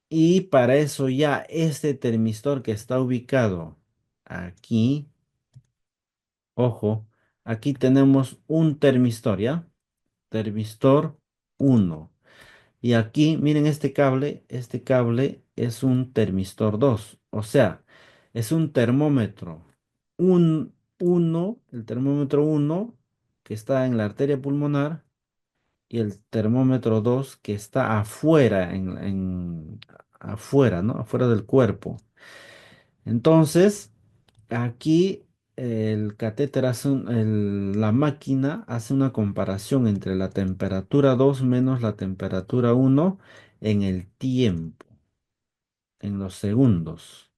Y para eso ya este termistor que está ubicado aquí, ojo, aquí tenemos un termistor, ¿ya? Termistor uno. Y aquí, miren este cable es un termistor 2. O sea, es un termómetro. El termómetro uno que está en la arteria pulmonar y el termómetro 2 que está afuera, afuera, ¿no? Afuera del cuerpo. Entonces, aquí el catéter la máquina hace una comparación entre la temperatura 2 menos la temperatura uno en el tiempo, en los segundos.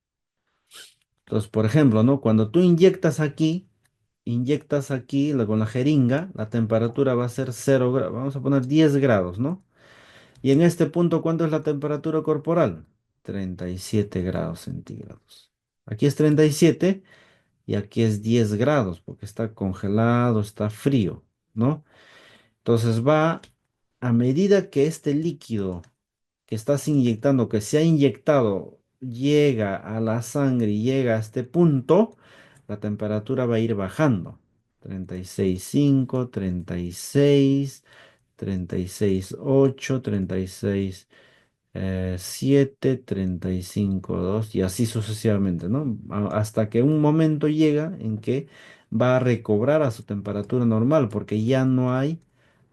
Entonces, por ejemplo, ¿no? Cuando tú inyectas aquí con la jeringa, la temperatura va a ser 0 grados, vamos a poner 10 grados, ¿no? Y en este punto, ¿cuánto es la temperatura corporal? 37 grados centígrados. Aquí es 37 y aquí es 10 grados porque está congelado, está frío, ¿no? Entonces va a medida que este líquido que estás inyectando, que se ha inyectado, llega a la sangre y llega a este punto, la temperatura va a ir bajando. 36,5, 36, 36,8, 36, 7, 35,2 y así sucesivamente, ¿no? Hasta que un momento llega en que va a recobrar a su temperatura normal porque ya no hay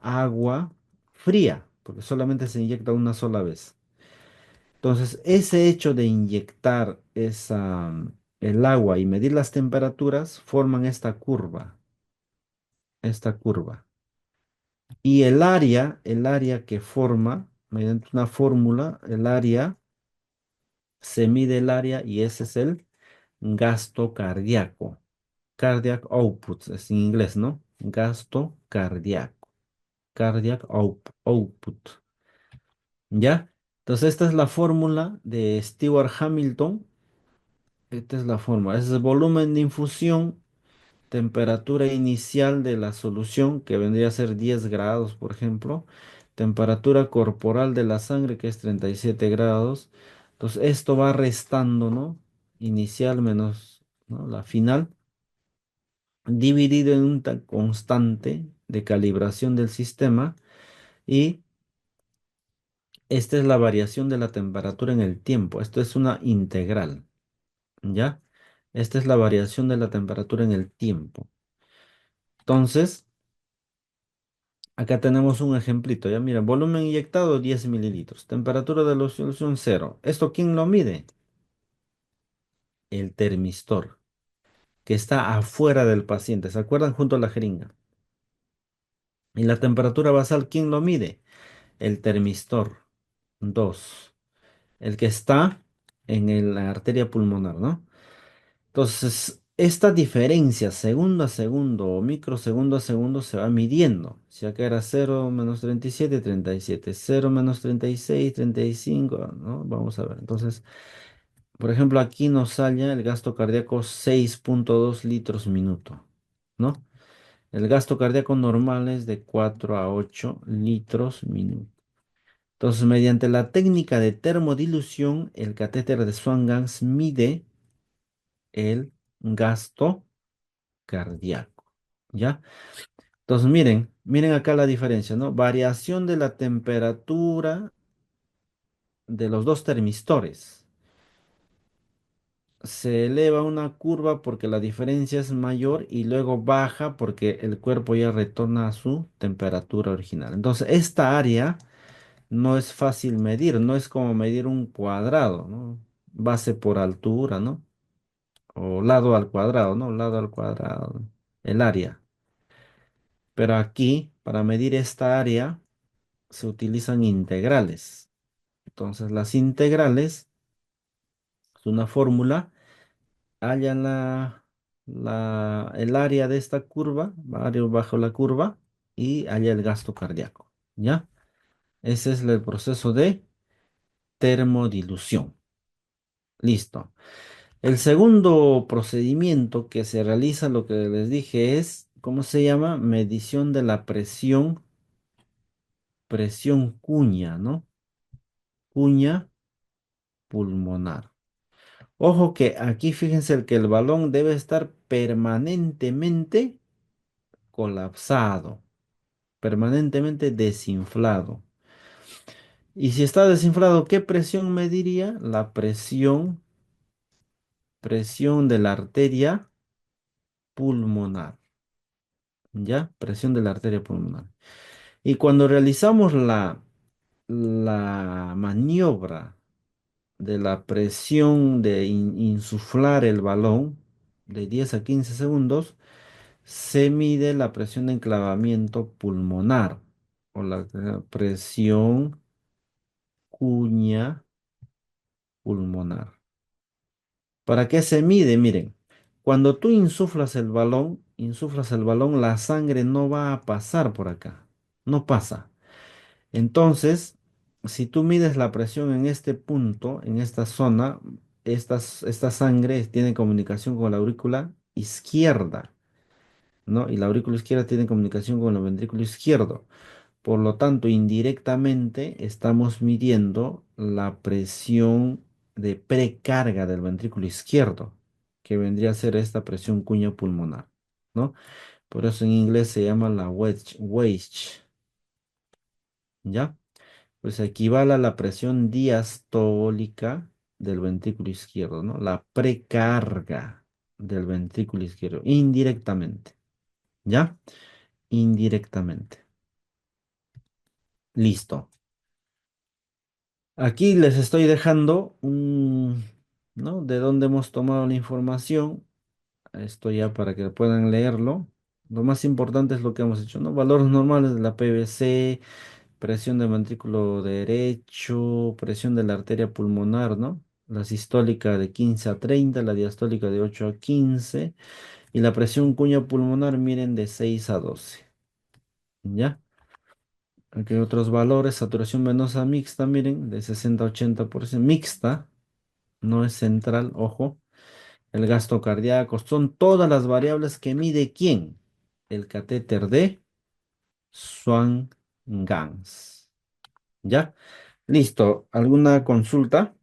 agua fría, porque solamente se inyecta una sola vez. Entonces, ese hecho de inyectar el agua y medir las temperaturas forman esta curva. Y el área que forma, mediante una fórmula, el área, se mide el área y ese es el gasto cardíaco. Cardiac output, es en inglés, ¿no? Gasto cardíaco. Output. ¿Ya? Entonces, esta es la fórmula de Stewart Hamilton. Esta es la fórmula. Es el volumen de infusión, temperatura inicial de la solución, que vendría a ser 10 grados, por ejemplo. Temperatura corporal de la sangre, que es 37 grados. Entonces, esto va restando, ¿no? Inicial menos, ¿no? La final, dividido en un constante de calibración del sistema. Y esta es la variación de la temperatura en el tiempo. Esto es una integral. ¿Ya? Esta es la variación de la temperatura en el tiempo. Entonces, acá tenemos un ejemplito, ¿ya? Mira, volumen inyectado 10 mililitros, temperatura de la solución 0. ¿Esto quién lo mide? El termistor, que está afuera del paciente. ¿Se acuerdan? Junto a la jeringa. Y la temperatura basal, ¿quién lo mide? El termistor 2, el que está en la arteria pulmonar, ¿no? Entonces, esta diferencia segundo a segundo o microsegundo a segundo se va midiendo. Si acá era 0 menos 37, 37, 0 menos 36, 35, ¿no? Vamos a ver. Entonces, por ejemplo, aquí nos sale el gasto cardíaco 6,2 litros minuto, ¿no? El gasto cardíaco normal es de 4 a 8 litros minuto. Entonces, mediante la técnica de termodilución, el catéter de Swan-Ganz mide el gasto cardíaco. ¿Ya? Entonces, miren acá la diferencia, ¿no? Variación de la temperatura de los dos termistores. Se eleva una curva porque la diferencia es mayor y luego baja porque el cuerpo ya retorna a su temperatura original. Entonces, esta área no es fácil medir, no es como medir un cuadrado, ¿no? Base por altura, ¿no? O lado al cuadrado, ¿no? Lado al cuadrado, el área. Pero aquí, para medir esta área, se utilizan integrales. Entonces, las integrales es una fórmula, hallan el área de esta curva, área bajo la curva, y halla el gasto cardíaco. ¿Ya? Ese es el proceso de termodilución. Listo. El segundo procedimiento que se realiza, lo que les dije, es, ¿cómo se llama? Medición de la presión cuña, ¿no? Cuña pulmonar. Ojo que aquí fíjense que el balón debe estar permanentemente colapsado, permanentemente desinflado. Y si está desinflado, ¿qué presión mediría? La presión de la arteria pulmonar. ¿Ya? Presión de la arteria pulmonar. Y cuando realizamos la maniobra de la presión de insuflar el balón de 10 a 15 segundos, se mide la presión de enclavamiento pulmonar o la presión cuña pulmonar. ¿Para qué se mide? Miren, cuando tú insuflas el balón, la sangre no va a pasar por acá, no pasa. Entonces, si tú mides la presión en este punto, en esta zona, esta sangre tiene comunicación con la aurícula izquierda, ¿no? Y la aurícula izquierda tiene comunicación con el ventrículo izquierdo. Por lo tanto, indirectamente estamos midiendo la presión de precarga del ventrículo izquierdo, que vendría a ser esta presión cuña pulmonar, ¿no? Por eso en inglés se llama la wedge, ¿ya? Pues equivale a la presión diastólica del ventrículo izquierdo, ¿no? La precarga del ventrículo izquierdo, indirectamente, ¿ya? Indirectamente. Listo. Aquí les estoy dejando ¿no? De dónde hemos tomado la información. Esto ya para que puedan leerlo. Lo más importante es lo que hemos hecho, ¿no? Valores normales de la PVC, presión del ventrículo derecho, presión de la arteria pulmonar, ¿no? La sistólica de 15 a 30, la diastólica de 8 a 15 y la presión cuña pulmonar, miren, de 6 a 12. ¿Ya? Aquí hay otros valores, saturación venosa mixta, miren, de 60 a 80%, mixta, no es central, ojo. El gasto cardíaco, son todas las variables que mide ¿quién? El catéter de Swan-Ganz. ¿Ya? Listo. ¿Alguna consulta?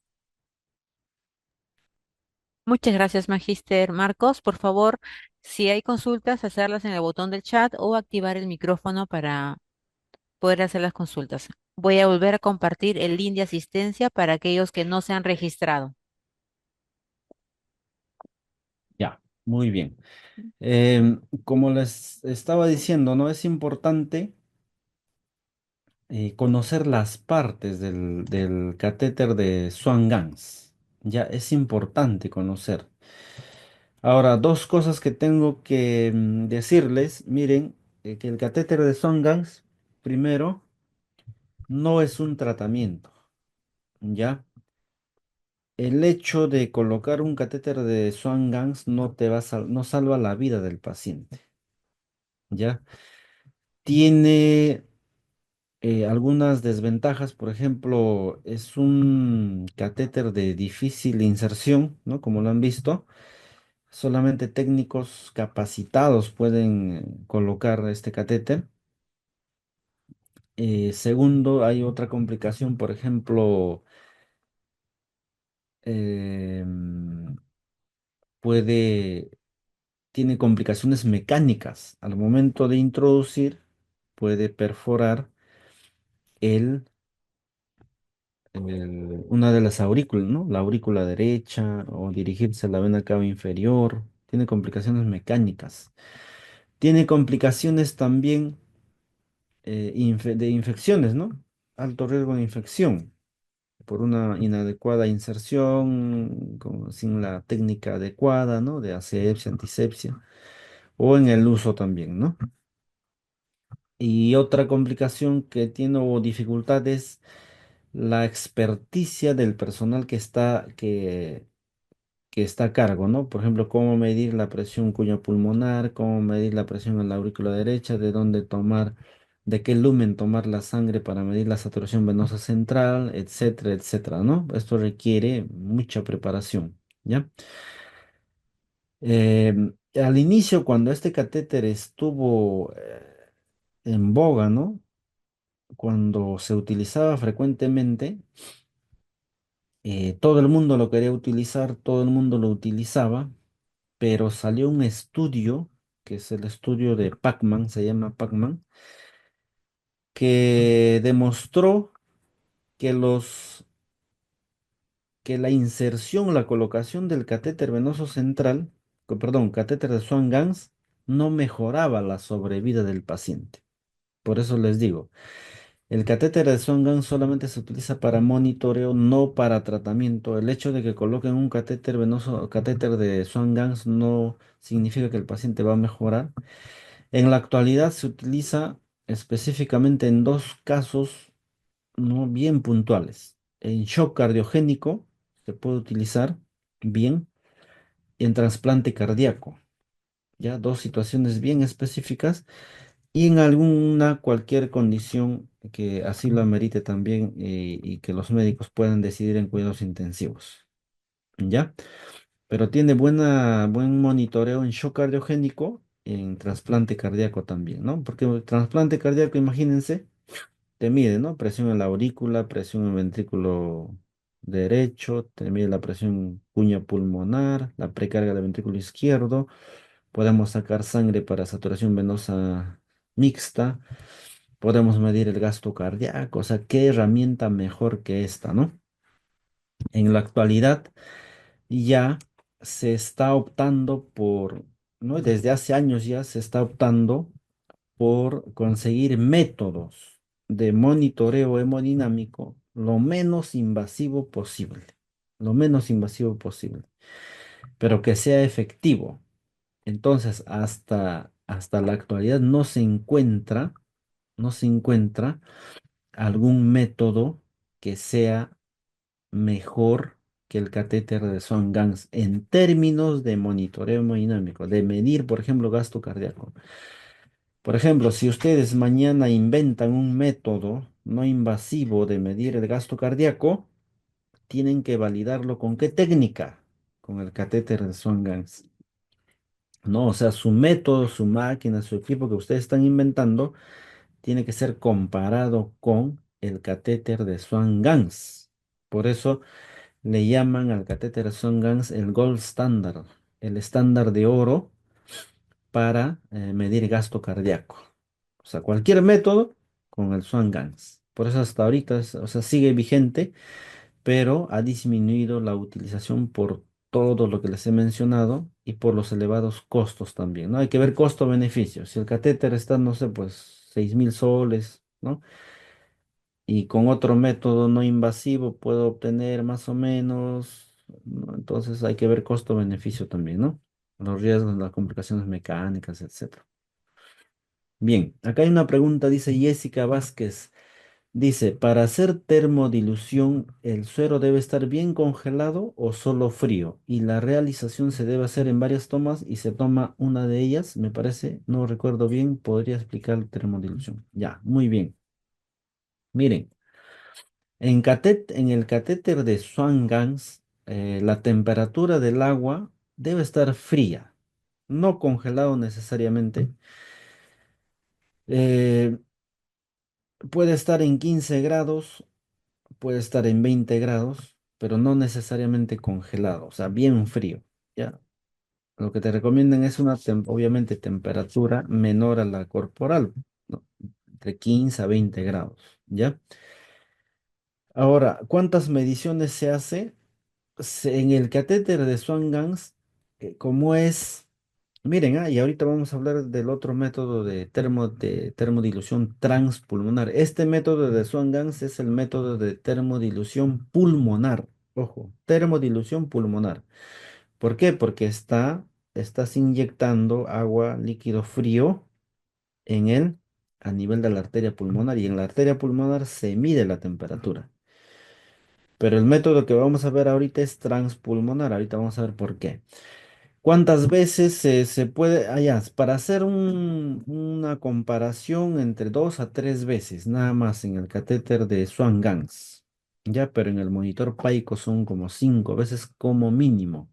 Muchas gracias, Magíster Marcos. Por favor, si hay consultas, hacerlas en el botón del chat o activar el micrófono para poder hacer las consultas. Voy a volver a compartir el link de asistencia para aquellos que no se han registrado. Ya, muy bien. Como les estaba diciendo, ¿no? Es importante conocer las partes del catéter de Swan-Ganz. Ya, es importante conocer. Ahora, dos cosas que tengo que decirles. Miren, que el catéter de Swan-Ganz, primero, no es un tratamiento, ¿ya? El hecho de colocar un catéter de Swan-Ganz no salva la vida del paciente, ¿ya? Tiene algunas desventajas, por ejemplo, es un catéter de difícil inserción, ¿no? Como lo han visto. Solamente técnicos capacitados pueden colocar este catéter. Segundo, hay otra complicación, por ejemplo, em, puede, tiene complicaciones mecánicas. Al momento de introducir, puede perforar el, una de las aurículas, ¿no? La aurícula derecha o dirigirse a la vena cava inferior. Tiene complicaciones mecánicas. Tiene complicaciones también de infecciones, ¿no? Alto riesgo de infección por una inadecuada inserción, sin la técnica adecuada, ¿no? De asepsia, antisepsia, o en el uso también, ¿no? Y otra complicación que tiene o dificultad es la experticia del personal que está a cargo, ¿no? Por ejemplo, cómo medir la presión pulmonar, cómo medir la presión en la aurícula derecha, de dónde tomar, de qué lumen tomar la sangre para medir la saturación venosa central, etcétera, etcétera, ¿no? Esto requiere mucha preparación, ¿ya? Al inicio, cuando este catéter estuvo en boga, ¿no? Cuando se utilizaba frecuentemente, todo el mundo lo quería utilizar, todo el mundo lo utilizaba, pero salió un estudio, que es el estudio de Pacman, se llama Pacman, que demostró que que la inserción, la colocación del catéter venoso central, perdón, catéter de Swan-Ganz, no mejoraba la sobrevida del paciente. Por eso les digo, el catéter de Swan-Ganz solamente se utiliza para monitoreo, no para tratamiento. El hecho de que coloquen un catéter venoso, catéter de Swan-Ganz no significa que el paciente va a mejorar. En la actualidad se utiliza específicamente en dos casos no bien puntuales. En shock cardiogénico se puede utilizar bien y en trasplante cardíaco. Ya dos situaciones bien específicas y en alguna cualquier condición que así lo amerite también y que los médicos puedan decidir en cuidados intensivos. ¿Ya? Pero tiene buen monitoreo en shock cardiogénico, en trasplante cardíaco también, ¿no? Porque el trasplante cardíaco, imagínense, te mide, ¿no? Presión en la aurícula, presión en el ventrículo derecho, te mide la presión cuña pulmonar, la precarga del ventrículo izquierdo. Podemos sacar sangre para saturación venosa mixta. Podemos medir el gasto cardíaco. O sea, ¿qué herramienta mejor que esta, no? En la actualidad ya se está optando por, ¿no? Desde hace años ya se está optando por conseguir métodos de monitoreo hemodinámico lo menos invasivo posible, lo menos invasivo posible, pero que sea efectivo. Entonces, hasta la actualidad no se encuentra algún método que sea mejor que el catéter de Swan-Ganz en términos de monitoreo hemodinámico, de medir, por ejemplo, gasto cardíaco. Por ejemplo, si ustedes mañana inventan un método no invasivo de medir el gasto cardíaco, tienen que validarlo con qué técnica, con el catéter de Swan-Ganz. No, o sea, su método, su máquina, su equipo que ustedes están inventando tiene que ser comparado con el catéter de Swan-Ganz. Por eso le llaman al catéter Swan-Ganz el gold standard, el estándar de oro para medir gasto cardíaco. O sea, cualquier método con el Swan-Ganz. Por eso hasta ahorita, o sea, sigue vigente, pero ha disminuido la utilización por todo lo que les he mencionado y por los elevados costos también, ¿no? Hay que ver costo-beneficio. Si el catéter está, no sé, pues 6.000 soles, ¿no? Y con otro método no invasivo puedo obtener más o menos, ¿no? Entonces hay que ver costo-beneficio también, ¿no? Los riesgos, las complicaciones mecánicas, etcétera. Bien, acá hay una pregunta, dice Jessica Vázquez. Dice, para hacer termodilución, ¿el suero debe estar bien congelado o solo frío? Y la realización se debe hacer en varias tomas y se toma una de ellas, me parece, no recuerdo bien, podría explicar termodilución. Ya, muy bien. Miren. En el catéter de Swan-Ganz, la temperatura del agua debe estar fría, no congelado necesariamente. Eh, Puede estar en 15 grados, puede estar en 20 grados, pero no necesariamente congelado, o sea, bien frío. ¿Ya? Lo que te recomiendan es obviamente, temperatura menor a la corporal, ¿no? Entre 15 a 20 grados. ¿Ya? Ahora, ¿cuántas mediciones se hace? En el catéter de Swan-Ganz, como es, miren, y ahorita vamos a hablar del otro método de termodilución transpulmonar. Este método de Swan-Ganz es el método de termodilución pulmonar. Ojo, termodilución pulmonar. ¿Por qué? Porque estás inyectando agua, líquido frío en a nivel de la arteria pulmonar, y en la arteria pulmonar se mide la temperatura. Pero el método que vamos a ver ahorita es transpulmonar. Ahorita vamos a ver por qué. ¿Cuántas veces se puede? Ya, para hacer una comparación entre 2 a 3 veces, nada más en el catéter de Swan-Ganz. Ya, pero en el monitor Paico son como 5 veces como mínimo.